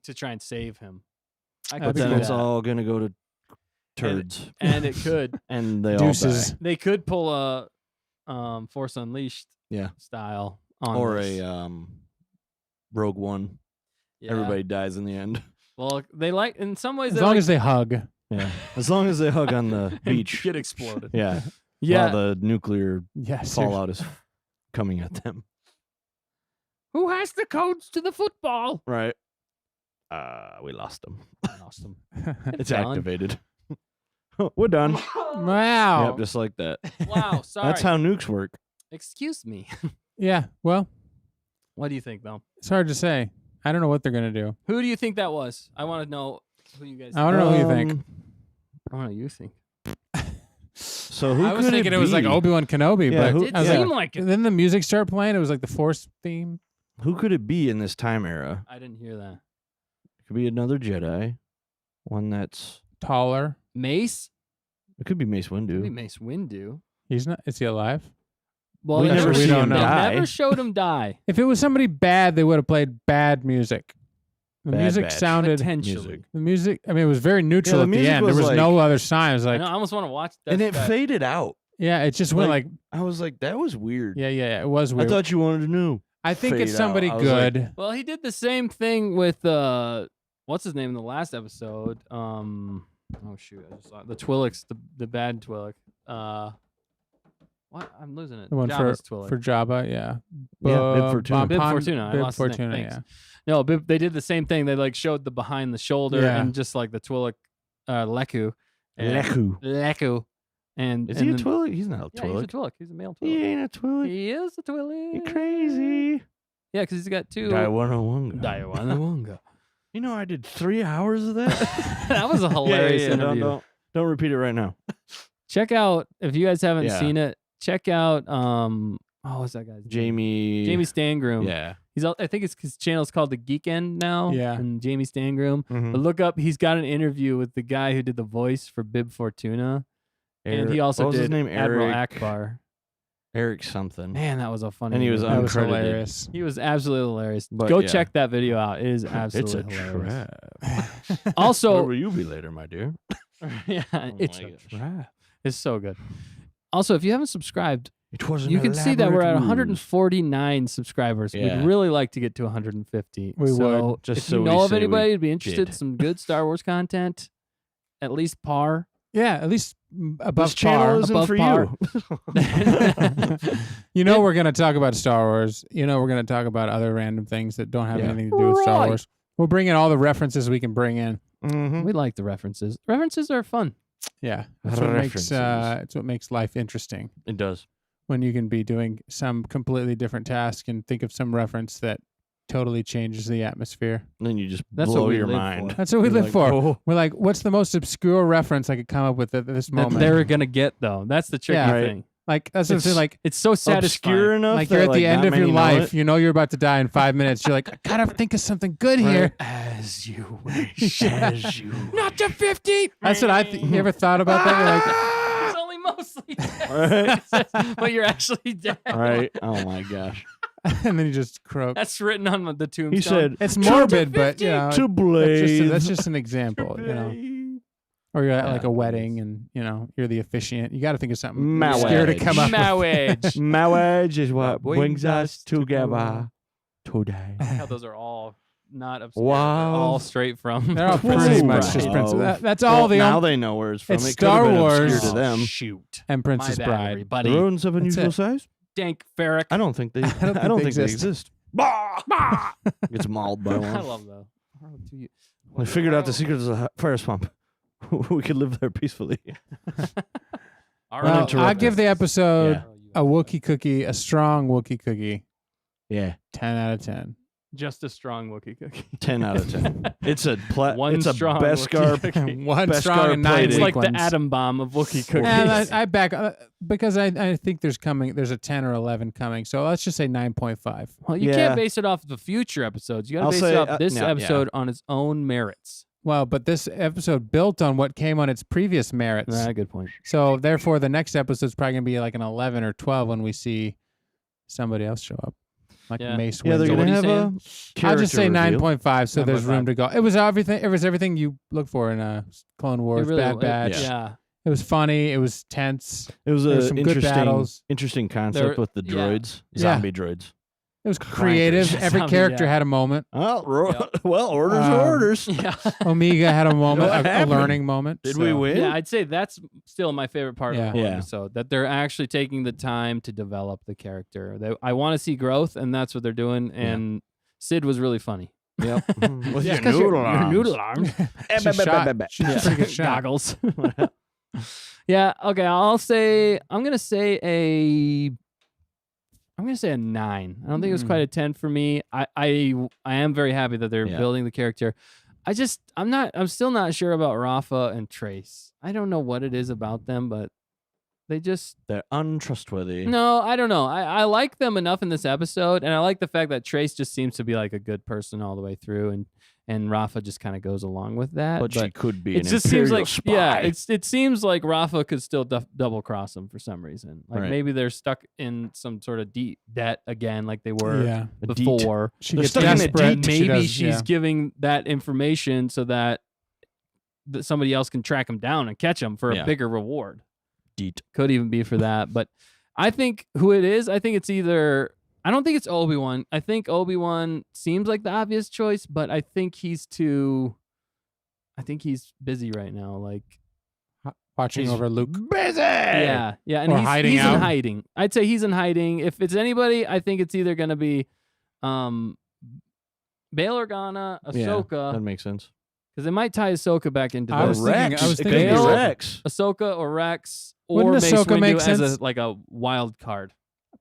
to try and save him. I That'd could be see Then cool. it's that. all gonna go to turds, And it could. and they Deuces. all They could pull a Force Unleashed Yeah. style die. on Or this. a Rogue One. Yeah. Everybody dies in the end. Well, they like in some ways. As they long like, as they hug. Yeah, as long as they hug on the and beach. get exploded. Yeah, Yeah. while the nuclear Yes. fallout is coming at them. Who has the codes to the football? Right. We lost them. I lost them. It's Done. activated. We're done. Wow. Yep, just like that. Wow. Sorry. That's how nukes work. Excuse me. Yeah. Well, What do you think, though? it's hard to say. I don't know what they're gonna do. Who do you think that was? I want to know who you guys. I want to know who you think. I want to know you think. So who I was could thinking it was like be? Obi-Wan Kenobi, Yeah, but who- It I was seemed like, like it. then the music started playing. It was like the Force theme. Who could it be in this time era? I didn't hear that. It could be another Jedi. One that's. Taller. Mace? It could be Mace Maybe Windu. Mace Windu. He's not. Is he alive? Well, We they never never, see him showed- they die. never showed him die. If it was somebody bad, they would have played bad music. The Bad music Batch. sounded. Potentially. music. The music. I mean, it was very neutral the at the music end. There was was like- no other sign. It was I like, know. I almost want to watch that. And it that- faded out. yeah, it just went like, I was like, that was weird. yeah. It was I weird. thought you wanted to know. I think it's fade out. somebody I was like- good. Well, he did the same thing with what's his name in the last episode? Oh shoot, I just saw it. The Twilix, the bad Twilix. What? I'm losing it. The one Jabba's Twilix. for Jabba, yeah. Yeah, Bib Bu- Fortuna. Bib Pon- Fortuna. I Bib lost his name. Fortuna, Thanks. yeah. No, they did the same thing. They like showed the behind the shoulder Yeah. and just like the Twilix, Leku. and- Leku. Leku. And Is and he a then- Twi'lek? He's not a Yeah, he's a Twi'lek. Twilix. He's a male He Twilix. ain't a Twi'lek. He is a Twilix. You crazy. Yeah, because he's got two. Daiwanawanga. Daiwanawanga. You know, I did 3 hours of that. That was a hilarious interview. Don't repeat it right now. Check out if you guys haven't Yeah. seen it. Check out what's that guy's name? Jamie Stangroom. Yeah. I think his channel's called The Geek End now. Yeah. And Jamie Stangroom. Mhm. But look up. He's got an interview with the guy who did the voice for Bib Fortuna, and he also what was did his name? Admiral Eric Akbar. Eric something. Man, that was a funny. And he was interview. That was uncredited. hilarious. He was absolutely hilarious. But Go yeah. check that video out. It is It's absolutely a hilarious. trap. Where Also, will you be later, my dear? yeah, it's my a gosh. trap. It's so good. Also, if you haven't subscribed, It was you can see that we're at elaborate 149 subscribers. Yeah. We'd really like to get to 150. We so would, just if so you we know of say we anybody who'd be interested in did. some good Star Wars content, at least par. Yeah, at least above This channel par. isn't above for par. you. You know we're going to talk about Star Wars. You know we're going to talk about other random things that don't have Yeah. anything to do with Star Right. Wars. We'll bring in all the references we can bring in. Mhm. We like the references. References are fun. Yeah, that's what makes References. it's what makes life interesting. It does. When you can be doing some completely different task and think of some reference that totally changes the atmosphere. And then you just That's what blow we your live mind. for. That's what we You're live like, for. "Oh." We're like, what's the most obscure reference I could come up with at this That moment? they're gonna get though. That's the tricky Yeah. Right. thing. Like that's what I'm saying. It's Like It's so satisfying. Obscure enough. like you're that, at the end not of your many know life. it. You know you're about to die in 5 minutes. You're like, I gotta think of something good here. As you wish. As you. Not to 50. That's what I. You ever thought about that? You're like, It's only mostly dead. But you're actually dead. Right. Oh my gosh. and then you just croak. That's written on the tombstone. He said It's morbid, but you know, to blade. that's just an example. You know, Or you're at like a happens. wedding and, you're the officiant. You got to think of something obscure to Marriage. come up with. Marriage. Marriage is what brings us together today. How those are all not obscure. Wow. They're all straight from. They're all Princess pretty Bride. much just Wow. Princess. That's all the now they know where it's from. It's It could have Star been Wars. obscure to them. Shoot. and Princess My bad, Bride. everybody. The rodents of That's unusual it. size? Dank Ferric. I don't think they. I don't think they exist. Gets mauled by I one. love those. We figured out the secret of the fire swamp. We could live there peacefully. All Well, Uninterrupted. I give the episode Yeah. a Wookiee cookie, a strong Wookiee cookie, Yeah, 10 out of 10. Just a strong Wookiee cookie. 10 out of 10. It's a One it's a strong Beskar. Wookiee cookie. One Beskar strong and 9 plated. It's like weak the ones. atom bomb of Wookiee cookies. And I back because I think there's a 10 or 11 coming. So let's just say 9.5. Well, you Yeah. can't base it off the future episodes. You got I'll to base say, it off this yeah. episode on its own merits. Well, but this episode built on what came on its previous merits. Good point. So therefore, the next episode's probably gonna be like an 11 or 12 when we see somebody else show up, like Yeah. Mace Yeah, they're Windu. what gonna are you have a. I'll just say character reveal. 9.5, so there's 9.5. room to go. It was everything. It was everything you look for in a Clone Wars, Bad Batch. Yeah. It was funny. It was tense. It was There's a some good battles. interesting concept There- with the yeah. droids, Yeah. zombie droids. It was creative. Clankers. Every Zombie, character yeah. had a moment. Well, orders Um, are orders. Yeah. Omega had a moment, What a happened? learning moment. Did so- we win? Yeah, I'd say that's still my favorite part Yeah. of the whole Yeah. episode. That they're actually taking the time to develop the character. I want to see growth, and that's what they're doing. And Sid was really funny. Yep. With Yeah, your 'cause noodle Your arms. noodle arms. She shot. She's a pretty good shot. Goggles. Yeah. Okay. I'm gonna say a 9. I don't think it was quite a 10 for me. I am very happy that they're Yeah. building the character. I'm still not sure about Rafa and Trace. I don't know what it is about them, but they just They're untrustworthy. no, I don't know. I like them enough in this episode, and I like the fact that Trace just seems to be like a good person all the way through, and Rafa just kind of goes along with that. But she could be it an just seems Imperial like spy. it seems like Rafa could still double cross him for some reason. Like Right. maybe they're stuck in some sort of deep debt again, like they were Yeah. A deet. before. She They're gets stuck in a desperate. deep- She Maybe does- she's yeah. giving that information so that somebody else can track him down and catch him for Yeah. a bigger reward. Deet. Could even be for that. But I think who it is, I think it's either. I don't think it's Obi-Wan. I think Obi-Wan seems like the obvious choice, but I think he's busy right now. Like, watching He's over Luke. Busy. yeah, and Or he's hiding he's in out. hiding. I'd say he's in hiding. If it's anybody, I think it's either gonna be, Bail Organa, Yeah, Ahsoka, that makes sense. because they might tie Ahsoka back into I this. was thinking- I was It thinking could be Bail- Rex. Ahsoka or Rex or Wouldn't Mace Ahsoka Windu make as sense? like a wild card.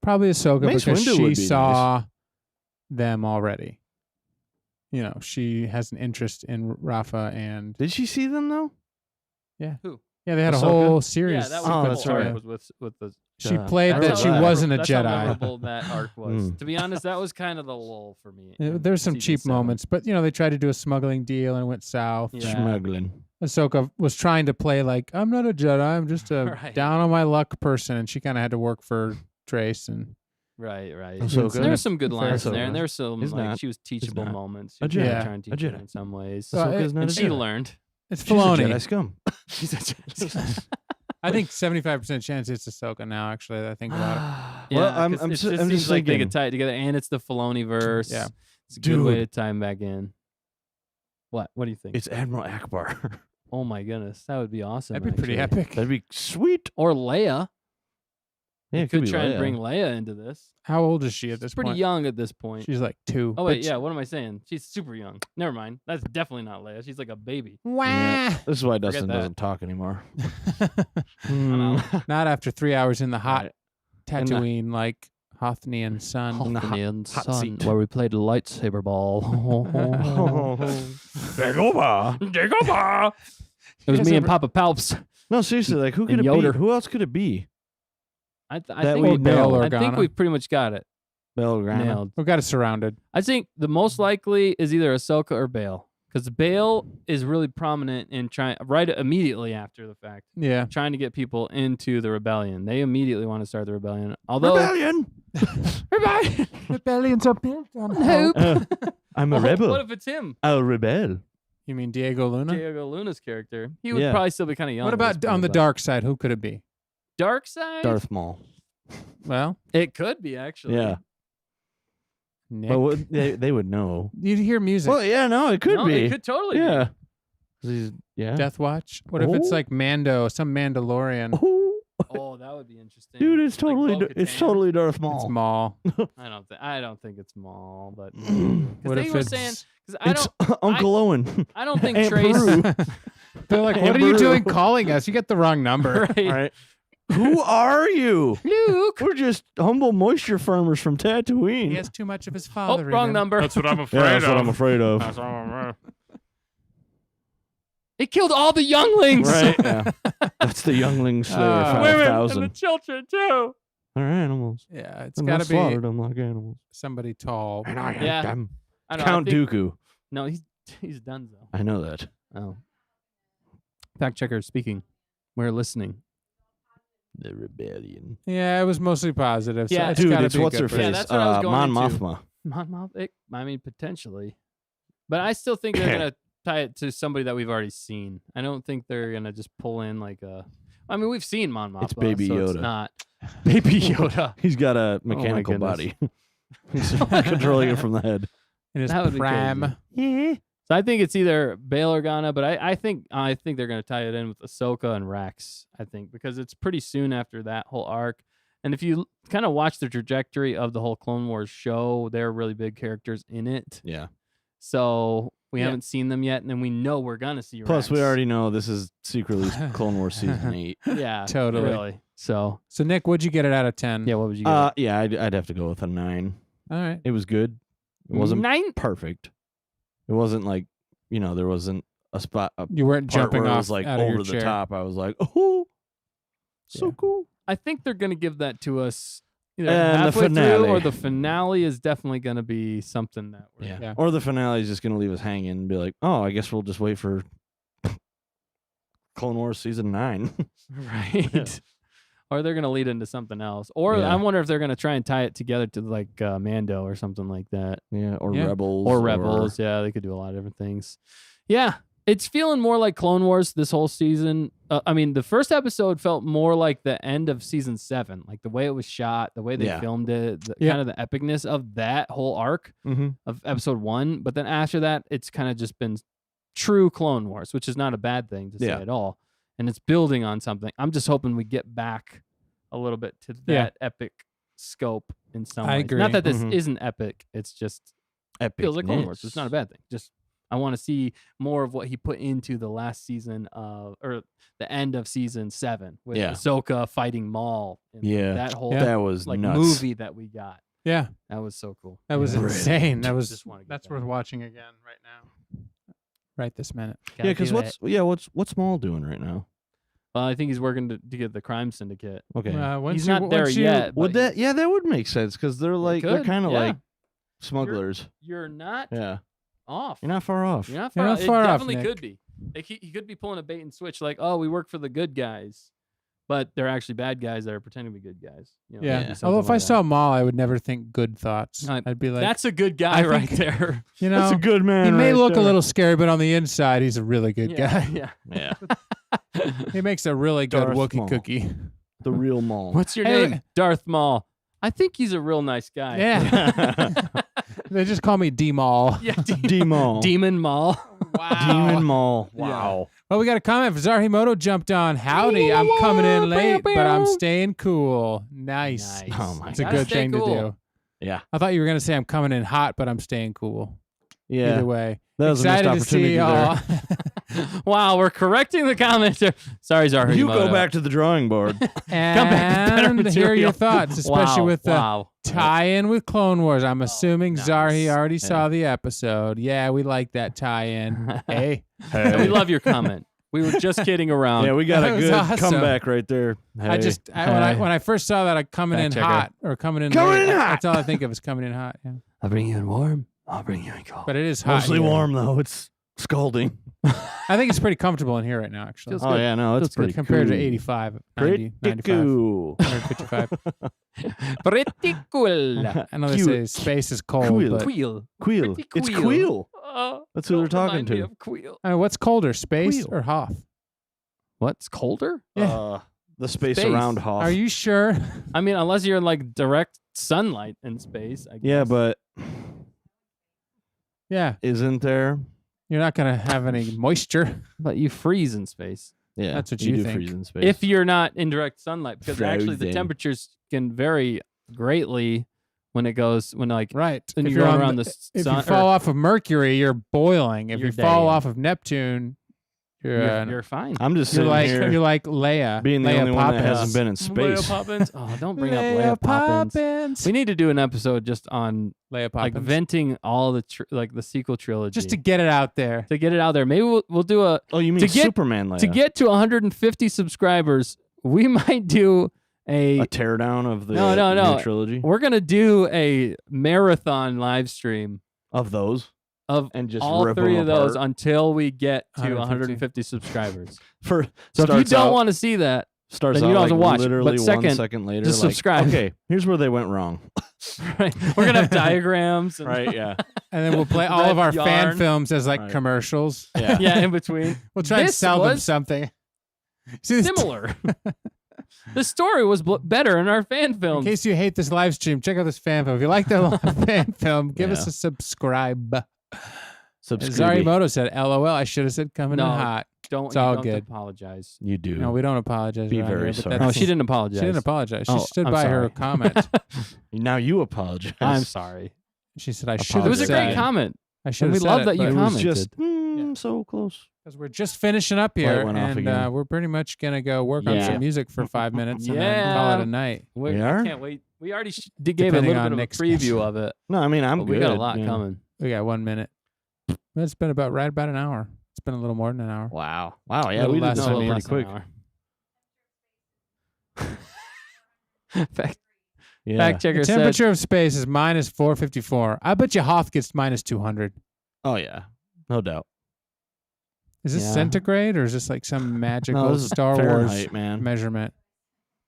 Probably Ahsoka Mace because Windu would be she nice. saw them already. She has an interest in Rafa and Did she see them though? Who? yeah, they had a Ahsoka? whole series. Yeah, that was Oh, the that's whole arc right. was with the. She Duh. played That's that how she memorable- wasn't a that's how Jedi. memorable that arc was. Mm. To be honest, that was kind of the lull for me. There's some Season cheap 7. moments, but they tried to do a smuggling deal and it went south. Yeah. Smuggling. Ahsoka was trying to play like I'm not a Jedi, I'm just a Right. down on my luck person, and she kind of had to work for Trace and Right. Ahsoka. There were some good lines in there, Ahsoka. and there were some He's like not. she was teachable not. moments. A She was Jedi. trying to A teach her Jedi. in some ways, So Ahsoka's not and a she Jedi. learned. it's She's a Filoni. Jedi scum. She's a Jedi. I think 75% chance it's Ahsoka now. Actually, I think about it. Yeah, Well, I'm 'cause it just seems like they thinking. could tie it together, and it's the Filoni verse. Yeah. It's a good way to Dude. tie him back in. What? What do you think? It's Admiral Akbar. Oh my goodness, that would be awesome. That'd be pretty actually. epic. That'd be sweet. Or Leia. Yeah, You it could could be try and Leia. bring Leia into this. How old is she at this She's pretty point? young at this point. She's like 2. Oh wait, But yeah. What am I saying? She's super young. Never mind. That's definitely not Leia. She's like a baby. Wah! This is why Dustin that. doesn't talk anymore. Not after 3 hours in the hot Right. And the- Tatooine, like Hothnian sun. In the Hothnian hot sun, seat. where we played a lightsaber ball. Dagobah. Dagobah. It was guys me and ever- Papa Palps. No, seriously, like who could And it Yoder. be? Who else could it be? I That think we we know. I think Organa. we've pretty much got it Bail Organa. nailed. We've got it surrounded. I think the most likely is either Ahsoka or Bail, because Bail is really prominent in trying right immediately after the fact, Yeah. trying to get people into the rebellion. They immediately want to start the rebellion. Although Rebellion. Rebellions are built on Hope. I'm a rebel. What if it's him? I'll rebel. You mean Diego Luna? Diego Luna's character. He would Yeah. probably still be kind of young. What at this about on point, the but- dark side? Who could it be? dark side? Darth Maul. Well, It could be actually. Yeah. Nick. But they would know. You'd hear music. Well, yeah, no, it could No, be. It could totally yeah. 'Cause he's- yeah. Death Watch. What if it's Oh. like Mando, some Mandalorian? Oh, be. Oh, that would be interesting. dude, it's Like totally Bo-Katan. totally Darth It's Maul. Maul. I don't think it's Maul, but What they if were it's saying because I It's don't Uncle Owen. I don't think Aunt Trace Beru. They're like, what Aunt are you Beru. doing calling us? You get the wrong number. right. All right. Who are you? Luke. We're just humble moisture farmers from Tatooine. He has too much of his Oh, father. in wrong him. number. what I'm yeah, that's what I'm afraid of. It killed all the younglings. Right? Yeah. That's the youngling slayer Women and 5,000. the children too. They're animals. Yeah, it's And got I to be slaughtered them like animals. somebody tall. And I Yeah. ate them. I don't Count know, I think- Dooku. No, he's done though. I know that. Oh. Fact checker speaking. We're listening. The rebellion. Yeah, it was mostly positive. So Yeah, it's Dude, gotta it's be a what's good her person. Yeah, face? that's what I was going Mon into. Mothma. I mean, potentially. But I still think they're going to tie it to somebody that we've already seen. I don't think they're going to just pull in like a... I mean, we've seen Mon Mothma. It's Baby so It's Yoda. not. Baby Yoda. He's got a mechanical goodness. body. He's controlling it from the head. In his That would be prime. crazy. So I think it's either Bail Organa, but I think they're going to tie it in with Ahsoka and Rex. I think because it's pretty soon after that whole arc, and if you kind of watch the trajectory of the whole Clone Wars show, they're really big characters in it. Yeah. So we Yeah. haven't seen them yet, and then we know we're gonna see. Plus, we Rex. already know this is secretly Clone Wars season 8. yeah, Totally. really. So So Nick, what'd you get it out of 10? yeah, what would you get? Yeah, I'd have to go with a 9. All right. It was good. It wasn't 9. perfect. It wasn't like, there wasn't a spot. You weren't Part jumping where it off was like out of over your the chair. top. I was like, oh, so Yeah. cool. I think they're gonna give that to us either And the halfway through, finale. or the finale is definitely gonna be something that. We're, Yeah. Yeah. Or the finale is just going to leave us hanging and be like, oh, I guess we'll just wait for Clone Wars season 9. Right. Yeah. Or they're gonna lead into something else. Or Yeah. I wonder if they're gonna try and tie it together to like Mando or something like that. Yeah. Or Yeah. Rebels. Or Rebels. Yeah, they could do a lot of different things. Yeah. It's feeling more like Clone Wars this whole season. I mean, the first episode felt more like the end of season 7, like the way it was shot, the way they Yeah. filmed it, Yeah. kind of the epicness of that whole arc Mm-hmm. of episode 1. But then after that, it's kind of just been true Clone Wars, which is not a bad thing to say Yeah. at all. And it's building on something. I'm just hoping we get back a little bit to that Yeah. epic scope in some I ways. agree. Not that this Mhm. isn't epic. It's just Epic. feels like Clone Wars. It's not a bad thing. Just I want to see more of what he put into the last season of, or the end of season 7 with Yeah. Ahsoka fighting Maul. And Yeah. that whole That was like nuts. movie that we got. Yeah, That was so cool. that was Brilliant. insane. That was Just wanna get that's that. worth watching again right now. Right this minute. Yeah, because what's Maul doing right now? Well, I think he's working to get the crime syndicate. Okay. Once He's you- not there once you- yet. Would but that? Yeah, that would make sense because they're they're could, kind of yeah. like smugglers. You're not Yeah. off. You're not far off. You're not You're far not off. far It off, definitely Nick. could be. Like he could be pulling a bait and switch, like, oh, we work for the good guys, but they're actually bad guys that are pretending to be good guys. You know, Yeah. maybe something Although if I like saw Maul, I would never think good thoughts. No, I'd be that. like, That's a good I guy right think- there. you know, That's a good man. he may right look there. a little scary, but on the inside, he's a really good yeah, guy. yeah. Yeah. He makes a really good Darth Wookiee Maul. cookie. The real Maul. What's your Hey. name? Darth Maul. I think he's a real nice guy. Yeah. They just call me D Maul. yeah. D-Maul. Demon Maul. Wow. Demon Maul. Yeah. Wow. Well, we got a comment. Zarhimoto jumped on. Howdy, I'm coming in late, but I'm staying cool. Nice. Nice. Oh my It's a Gotta good stay thing cool. to do. Yeah. I thought you were going to say I'm coming in hot, but I'm staying cool. Yeah. Either way. That was a missed Excited to see opportunity y'all. there. Wow, we're correcting the commenter. Sorry, Zahra. You go back to the drawing board. And better hear your material. thoughts, especially Wow, with the wow. tie-in with Clone Wars. I'm assuming nice. Zarhi already Yeah. saw the episode. Yeah, we like that tie-in. Hey. And we love your comment. We were just kidding around. Yeah, we got That a was good awesome. comeback right there. I just Hey. when I first saw that, I coming Fact in checker. hot or coming in Coming late. in hot. That's all I think of is coming in hot. Yeah, I'll bring you in warm. I'll bring you in cold. but it is hot. mostly here. warm though. It's scalding. I think it's pretty comfortable in here right now, actually. Feels Oh good. yeah, no, it's Feels good pretty Compared cool. to 85, 90, Pretty 95, cool. 155. Pretty cool. I know they Cute. say space is cold, Cool. but Queel. Queel. Pretty It's queel. queel. That's who they're talking to. What's colder, space Queel. or Hoth? What's colder? Yeah. The space, Space. around Hoth. Are you sure? I mean, unless you're in like direct sunlight in space. I guess. Yeah, but Yeah, isn't there? you're not gonna have any moisture. But you freeze in space Yeah, That's what you do think. freeze in space. if you're not in direct sunlight, because actually the Frozen. temperatures can vary greatly when it goes Right. when If you're you're going on around the- the If sun. you fall off of Mercury, you're boiling. If You're you fall dead. off of Neptune, you're fine. I'm just you're sitting like here you're like Leia. being the Leia only one that Poppins. hasn't been in Leia space. Poppins. Oh, don't bring up Leia Leia Poppins. Poppins. We need to do an episode just on Leia like Poppins. venting all the like the sequel trilogy, Just to get it out there. to get it out there. Maybe we'll do a Oh, you mean To get- Superman? Leia. to get to 150 subscribers. We might do a teardown of the No. new trilogy We're gonna do a marathon live stream of those, of and just all rip three them of those apart. until we get to 150. 150 subscribers. For So if you starts don't out- want to see that, starts then out you don't have to like watch. literally But 1 second, second later, just like, subscribe. Okay, here's where they went wrong. right? We're gonna have diagrams. And Yeah. And then we'll play all Red of our fan yarn. films as like Right. commercials. Yeah. yeah, in between. We'll try and This sell them was something. See, this Similar. The story was better in our fan in films. case you hate this live stream, check out this fan film. If you like the fan film, give us Yeah. a subscribe. As Subscribe. Zarimoto said, LOL. I should have said coming in No. hot. Don't It's you all don't good. apologize. You do. No, we don't apologize. Be around very here, but sorry. No, that's- she didn't apologize. She didn't apologize. She Oh, stood I'm by her sorry. comment. Now you apologize. I'm sorry. She said, I should It was a have great said. comment. I should And have we said love it, that you but- It was commented. just so close. Because we're just finishing up Light here, went off and again. we're pretty much gonna go work on Yeah. some music for 5 minutes and then call Yeah. it a night. We We are? can't wait. We already gave a Depending little on bit of a Nick's preview schedule. of it. No, I mean I'm But good. we got a lot yeah. coming. We got 1 minute. It's been about an hour. It's been a little more than an hour. Wow. Wow. Yeah, Little we did less this than one an pretty quick. Fact Yeah. checker The said temperature of space is minus 454. I bet you Hoth gets minus 200. Oh yeah. No doubt. Is this Yeah. centigrade or is this like some magical No, this is Star Fahrenheit, Wars man. measurement?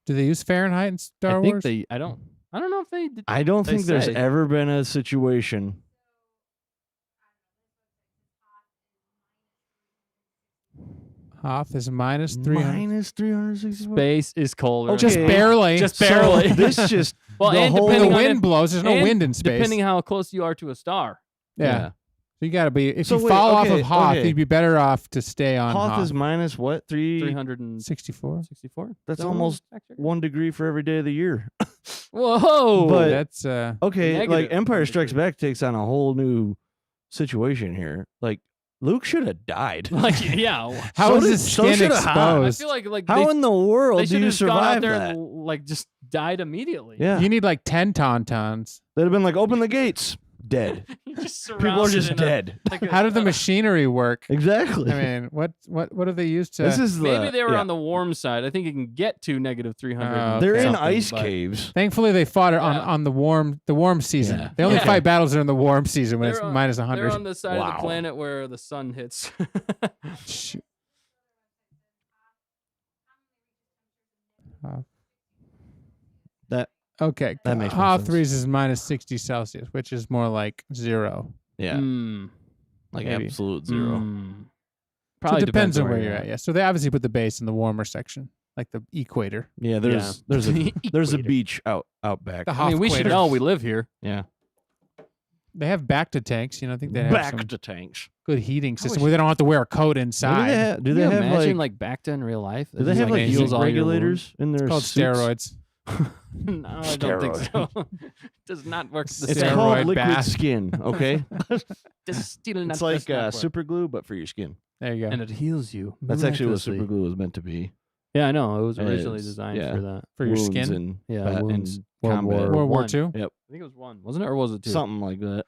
Do they use Fahrenheit in Star I think Wars? I don't know if they did. I don't They think there's say. ever been a situation. Hoth is minus 300. Minus 364. Space is colder. Okay. Just barely. Just So barely. this just well, the and whole- When the depending on wind blows, there's no and wind in space. depending how close you are to a star. yeah. So you got to be, if So you wait, fall off okay, of Hoth, okay. you'd be better off to stay on Hoth Hoth. is minus what? 364. 64? That's Is that what almost fact checker? 1 degree for every day of the year. Whoa! But- That's, Okay, like Negative Empire 1 Strikes degree. Back takes on a whole new situation here. Like Luke should have died. like yeah. how so is did- his so skin should Han. I exposed? feel like How they, in the world they do should you have just gone out survive there that? and like just died immediately. Yeah, You need like 10 tauntauns. they'd have been like, open the gates, dead. You just People are surrounded just in dead. How did the machinery work? Exactly. I mean, what do they use to? this is Maybe the, they were yeah. on the warm side. I think it can get to negative 300. Oh, They're okay. in something, ice but- caves. Thankfully, they fought it Yeah. on the warm season. Yeah. They only Yeah. fight battles during the warm season when it's They're on- minus They're 100. on the side of Wow. the planet where the sun hits. Shoot. That Okay, That makes more Hoth sense. 3's is minus 60 Celsius, which is more like 0. yeah, Mm, like maybe. absolute 0. mm. So Probably it depends on where you're at. Yeah, so they obviously put the base in the warmer section, like the equator. Yeah, there's there's a beach out back. The I mean, we should Hoth-quator. know we live here. Yeah, They have back to tanks. You know, I think they have back some to tanks. good heating system wish- where they don't have to wear a coat What do inside. they have? Do Can they you have imagine like? like Bacta in real life? Do they have like heals heat all your wounds? regulators in their It's called suits? steroids. No, I don't think so. Does not work the It's same. Steroid called liquid bath. skin. Okay, Just still not, it's like does not work. super glue, but for your skin. There you go. and it heals you. That's actually what miraculously. super glue was meant to be. Yeah, I know. It was originally It's- designed yeah. for that. For your Wounds skin? and Yeah, bat- wounds. and World combat. War World War One. II. I think it was 1, wasn't it, or was it 2? Something like that.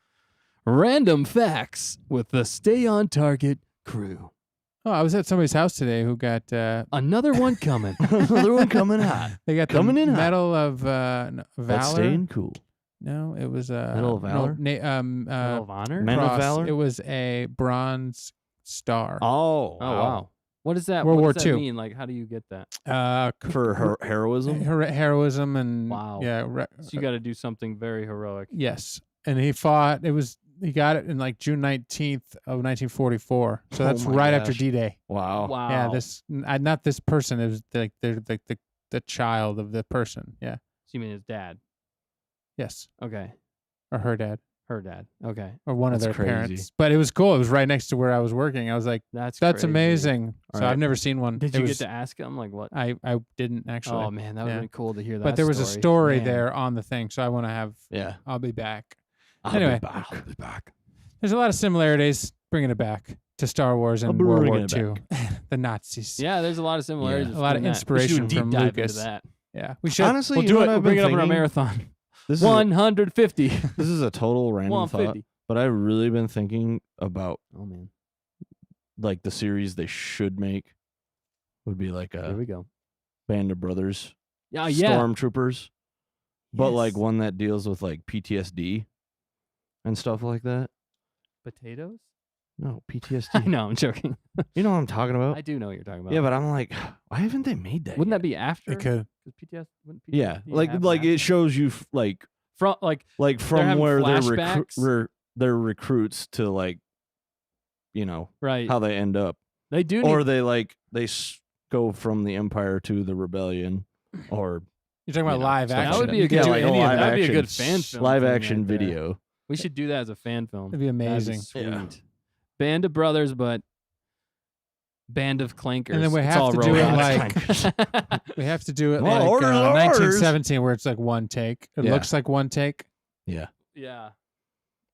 Random facts with the Stay on Target crew. Oh, I was at somebody's house today who got Another one coming. Another one coming hot. they got Coming the in hot. Medal of That's Valor. staying cool. No, it was Medal of Valor? Medal of Honor. Men of cross. Valor? It was a bronze star. Oh, Oh wow. What is that? World what War does that II. mean? Like, how do you get that? For heroism. Heroism and Wow. yeah, So you got to do something very heroic. yes, and he fought. It was He got it in like June 19th of 1944. So Oh that's my right after gosh. D-Day. Wow. Wow. Yeah, this not this person. It was like they're like the child of the person. Yeah. So you mean his dad? Yes. Okay. Or her dad. Her dad. Okay. Or one of That's their crazy. parents. But it was cool. It was right next to where I was working. I was like, That's that's crazy. amazing. So Right. I've never seen one. Did It you was- get to ask him like what? I didn't actually. Oh man, that would yeah. have been cool to hear that. but there was a story Man. there on the thing. So I want to have. Yeah. I'll be back. I'll Anyway. be back. There's a lot of similarities. Bringing it back to Star Wars and I'll be World War bringing it II. The Nazis. Yeah, there's a lot of similarities. A lot of between that. We inspiration should do a from deep dive Lucas. into that. Yeah. We should. Honestly, We'll you do know it. what We'll I've bring been it up in our thinking? marathon. This is 150. this is a total random thought, 150. but I've really been thinking about Oh man, like the series they should make would be like here a we go. Band of Brothers, Yeah, yeah. Stormtroopers, but like Yes. one that deals with like PTSD and stuff like that. potatoes. No, PTSD. I know, I'm joking. You know what I'm talking about? I do know what you're talking about. Yeah, but I'm like, why haven't they made that? wouldn't yet? that be after? It could. 'Cause wouldn't Yeah, PTSD like happen like after? it shows you like from like from having where flashbacks? they're recruits to like, you know, right. how they end up, They do or need, they like go from the Empire to the rebellion, or You're talking about you know, live stuff action. That would be You a could good do like, any of live that. that'd be a good fan film live thing action right there. video. we should do that as a fan film. That'd be amazing. That'd be Yeah. sweet. Band of Brothers, but Band of Clankers. And then we It's have all to do it robots. We have to do it Well, like orders are orders. 1917, where it's like one take. It Yeah. looks like one take. Yeah, yeah.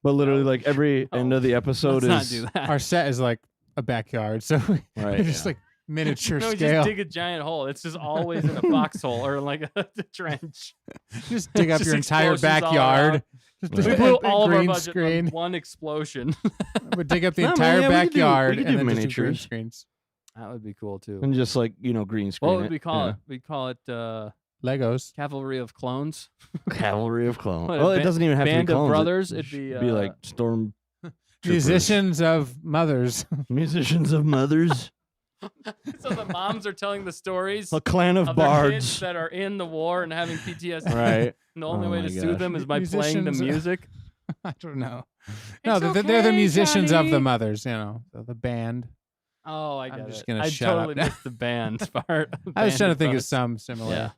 but literally like every end of the episode Let's is not do that. Our set is like a backyard, so right. we're just yeah. like miniature No, scale. just dig a giant hole. It's just always in a foxhole or like a trench. Just dig up Just your entire explosions all backyard. around. Just We a put big all of our green budget screen. on one explosion. We dig up the No, man, entire yeah, we could do- backyard we could and do then just do green miniatures. screens. That would be cool too. and just like green screen. What would we call yeah. it? We'd call it Legos. Cavalry of Clones. Cavalry of clones. What, Well, a it doesn't even have Band to be of clones. Brothers. It It'd be, should be like storm Musicians of mothers. musicians of mothers, so the moms are telling the stories a clan of of their kids bards. that are in the war and having PTSD. Right. And the only Oh way my to soothe gosh. them is by playing the Musicians- music. I don't know. No, It's they're the okay, musicians of the Johnny. mothers. The band. Oh, I I'm get just it. gonna I shut up totally now. missed the band part. I was Band trying to of think of Brothers. some similar Yeah.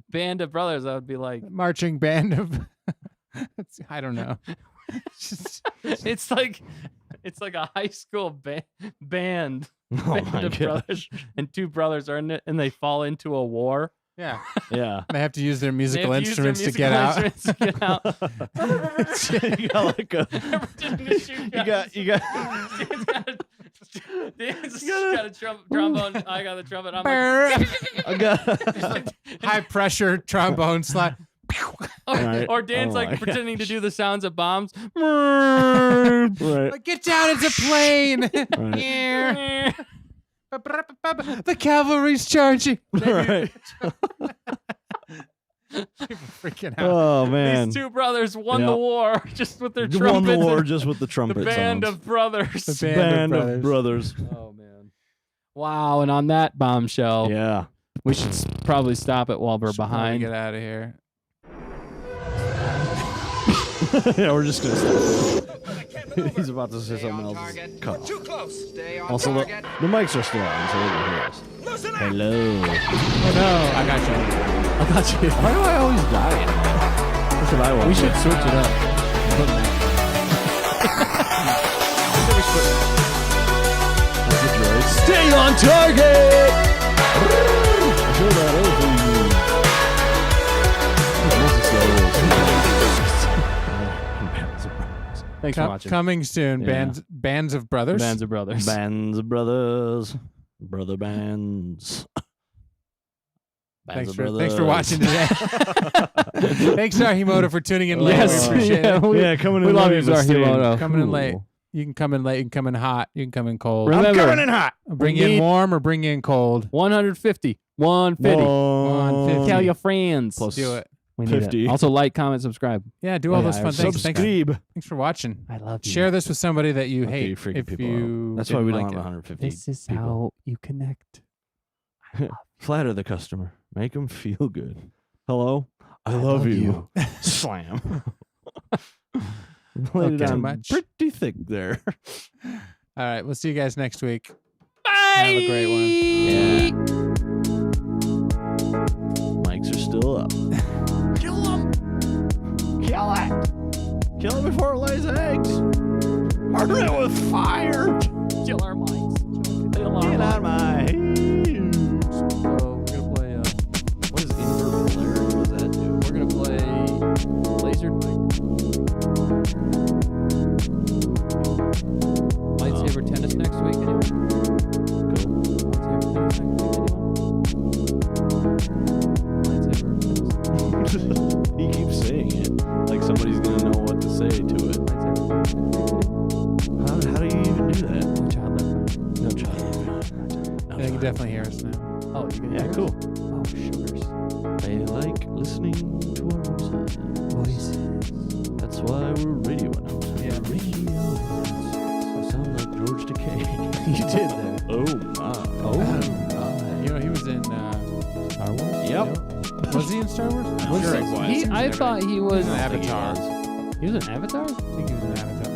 Band of Brothers. That would be like. marching band of. I don't know. it's like a high school band. Oh Band my of gosh. brothers, and two brothers are in it, and they fall into a war. Yeah, Yeah. they have to use their They musical have to use their instruments to get out. musical instruments to get out. you got like a. You got. Dan's got a trombone. I got the trumpet. I'm like, I got. High pressure trombone slide. Right. or Dan's Oh like my pretending to do the sounds of bombs. right. Like, get down, it's a plane. Right. The cavalry's charging. Right. Freaking out. Oh man. These two brothers won the Yeah. war just with their You trumpets. won the war and just with the the trumpet band sounds. of brothers. The Band of brothers. Oh man! Wow! And on that bombshell, Yeah. we should probably stop it while we're Should probably behind. Get out of here. Yeah, we're just gonna stop. He's about to say something else. Cut off. Too close. Stay on Also, the target. mics are still on, so they can hear us. Loosen up. Hello. Oh no, I got you. I thought you. Why do I always die? That's what I want. We should switch it up. Stay on target. I feel that Thanks for watching. Coming soon. Yeah. Bands of brothers. Bands of Brothers. Bands of brothers, brother bands. Thanks Bands of for watching today. Thanks, Zahimoto, for tuning in late. Yes, We appreciate yeah, it. we- Yeah, coming in we love late, you, but staying Zahimoto. Coming in cool. late. You can come in late. You can come in hot. You can come in cold. Remember- I'm coming in hot. Bring we in need- warm or bring in cold. 150. 150. 150. Tell your friends. Plus Do it. We need it. 50. Also, like, comment, subscribe. Yeah, do all Yeah, those fun things. Thanks, subscribe. thanks for watching. I love you. Share this with somebody that you Okay, hate. you freaking if people you out. That's why we didn't don't like have it. 150 This is people. how you connect. Flatter the customer. Make them feel good. Hello? I love you. Slam. Laid it Okay. on Much. pretty thick there. All right. We'll see you guys next week. Bye. Have a great one. Yeah. Mics are still up. Kill him. Kill it! Kill it before it lays eggs! Burn it with fire! Kill our mics. Kill our Get mics. on my heels! So we're gonna play. What does invert polarity? What does that do? We're gonna play laser lightsaber tennis next week. Anyone? Lightsaber tennis next week. Anyone? Lightsaber tennis. He keeps saying it like somebody's gonna know what to say to it. Lightsaber tennis next week. How do you even do that? No child left behind. No child. They can definitely hear us now. Oh, you can Yeah, hear us? cool. Oh, sugars. They like listening to our voices. That's why we're radio announcers. Yeah. Radio announcers. We sound like George Takei. You did there. Oh my. You know, he was in Star Wars. Yep. Was he in Star Wars? I'm Was sure he- he was. he- I thought he was an Avatar. He was an Avatar. I think he was an Avatar.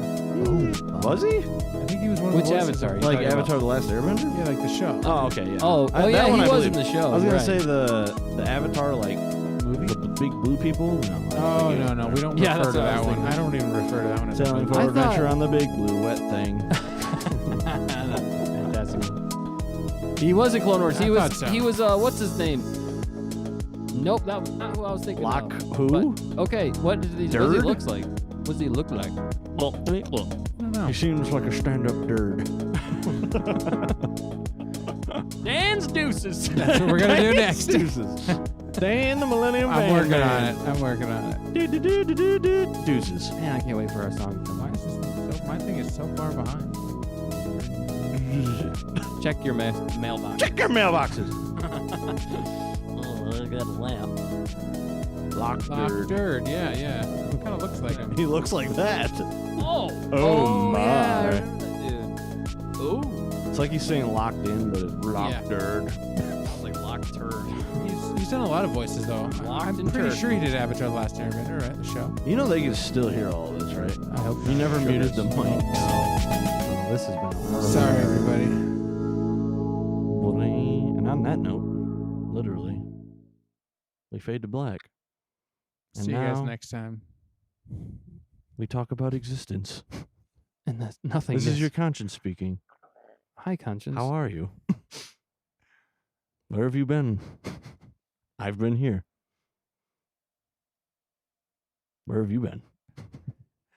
Was he? I think he was one of Which the voices Avatar? of- Like talking about? Avatar: The Last Airbender? Yeah, like the show. Oh, okay, yeah. Oh, That yeah, one he I was believe. in the show. I was gonna right. say the Avatar, like Movie? the big blue people. No. I don't Oh think it- no, we don't Yeah, refer that's to what I that was one. thinking. I don't even refer to that one as a Sailing movie. for I adventure thought- on the big blue wet thing. Fantastic. He was in Clone Wars. I He was. thought so. He was. What's his name? Nope, that was not who I was thinking Lock of. who? But- okay, what does he Dird? looks like? What does he look like? Well, I don't know. he seems like a stand-up nerd. Dan's deuces. That's what we're gonna do next. Deuces. Dan the Millennium I'm Van working on Man. it. I'm working on it. Deuces. Man, I can't wait for our song. Why is this so, my thing is so far behind? Check your mailbox. Check your mailboxes. Oh, I got a lamp. Lock Lock nerd. Dirt. Yeah, yeah. It kind of looks like him. He looks like that. Oh. Oh, Yeah, I my. remember that dude. Oh. It's like he's saying locked in, but it's lock Yeah. nerd. Sounds like locked turd. He's done a lot of voices though. Locked I'm and pretty turd. sure he did Avatar: The Last Airbender, right? The show. You know they can still hear all this, right? I hope You never muted the mic. Oh, this has been a lot. Sorry, everybody. And on that note, literally, we fade to black. And See you guys now next time. we talk about existence. And that's nothing. This is your conscience speaking. Hi, conscience. How are you? Where have you been? I've been here. Where have you been?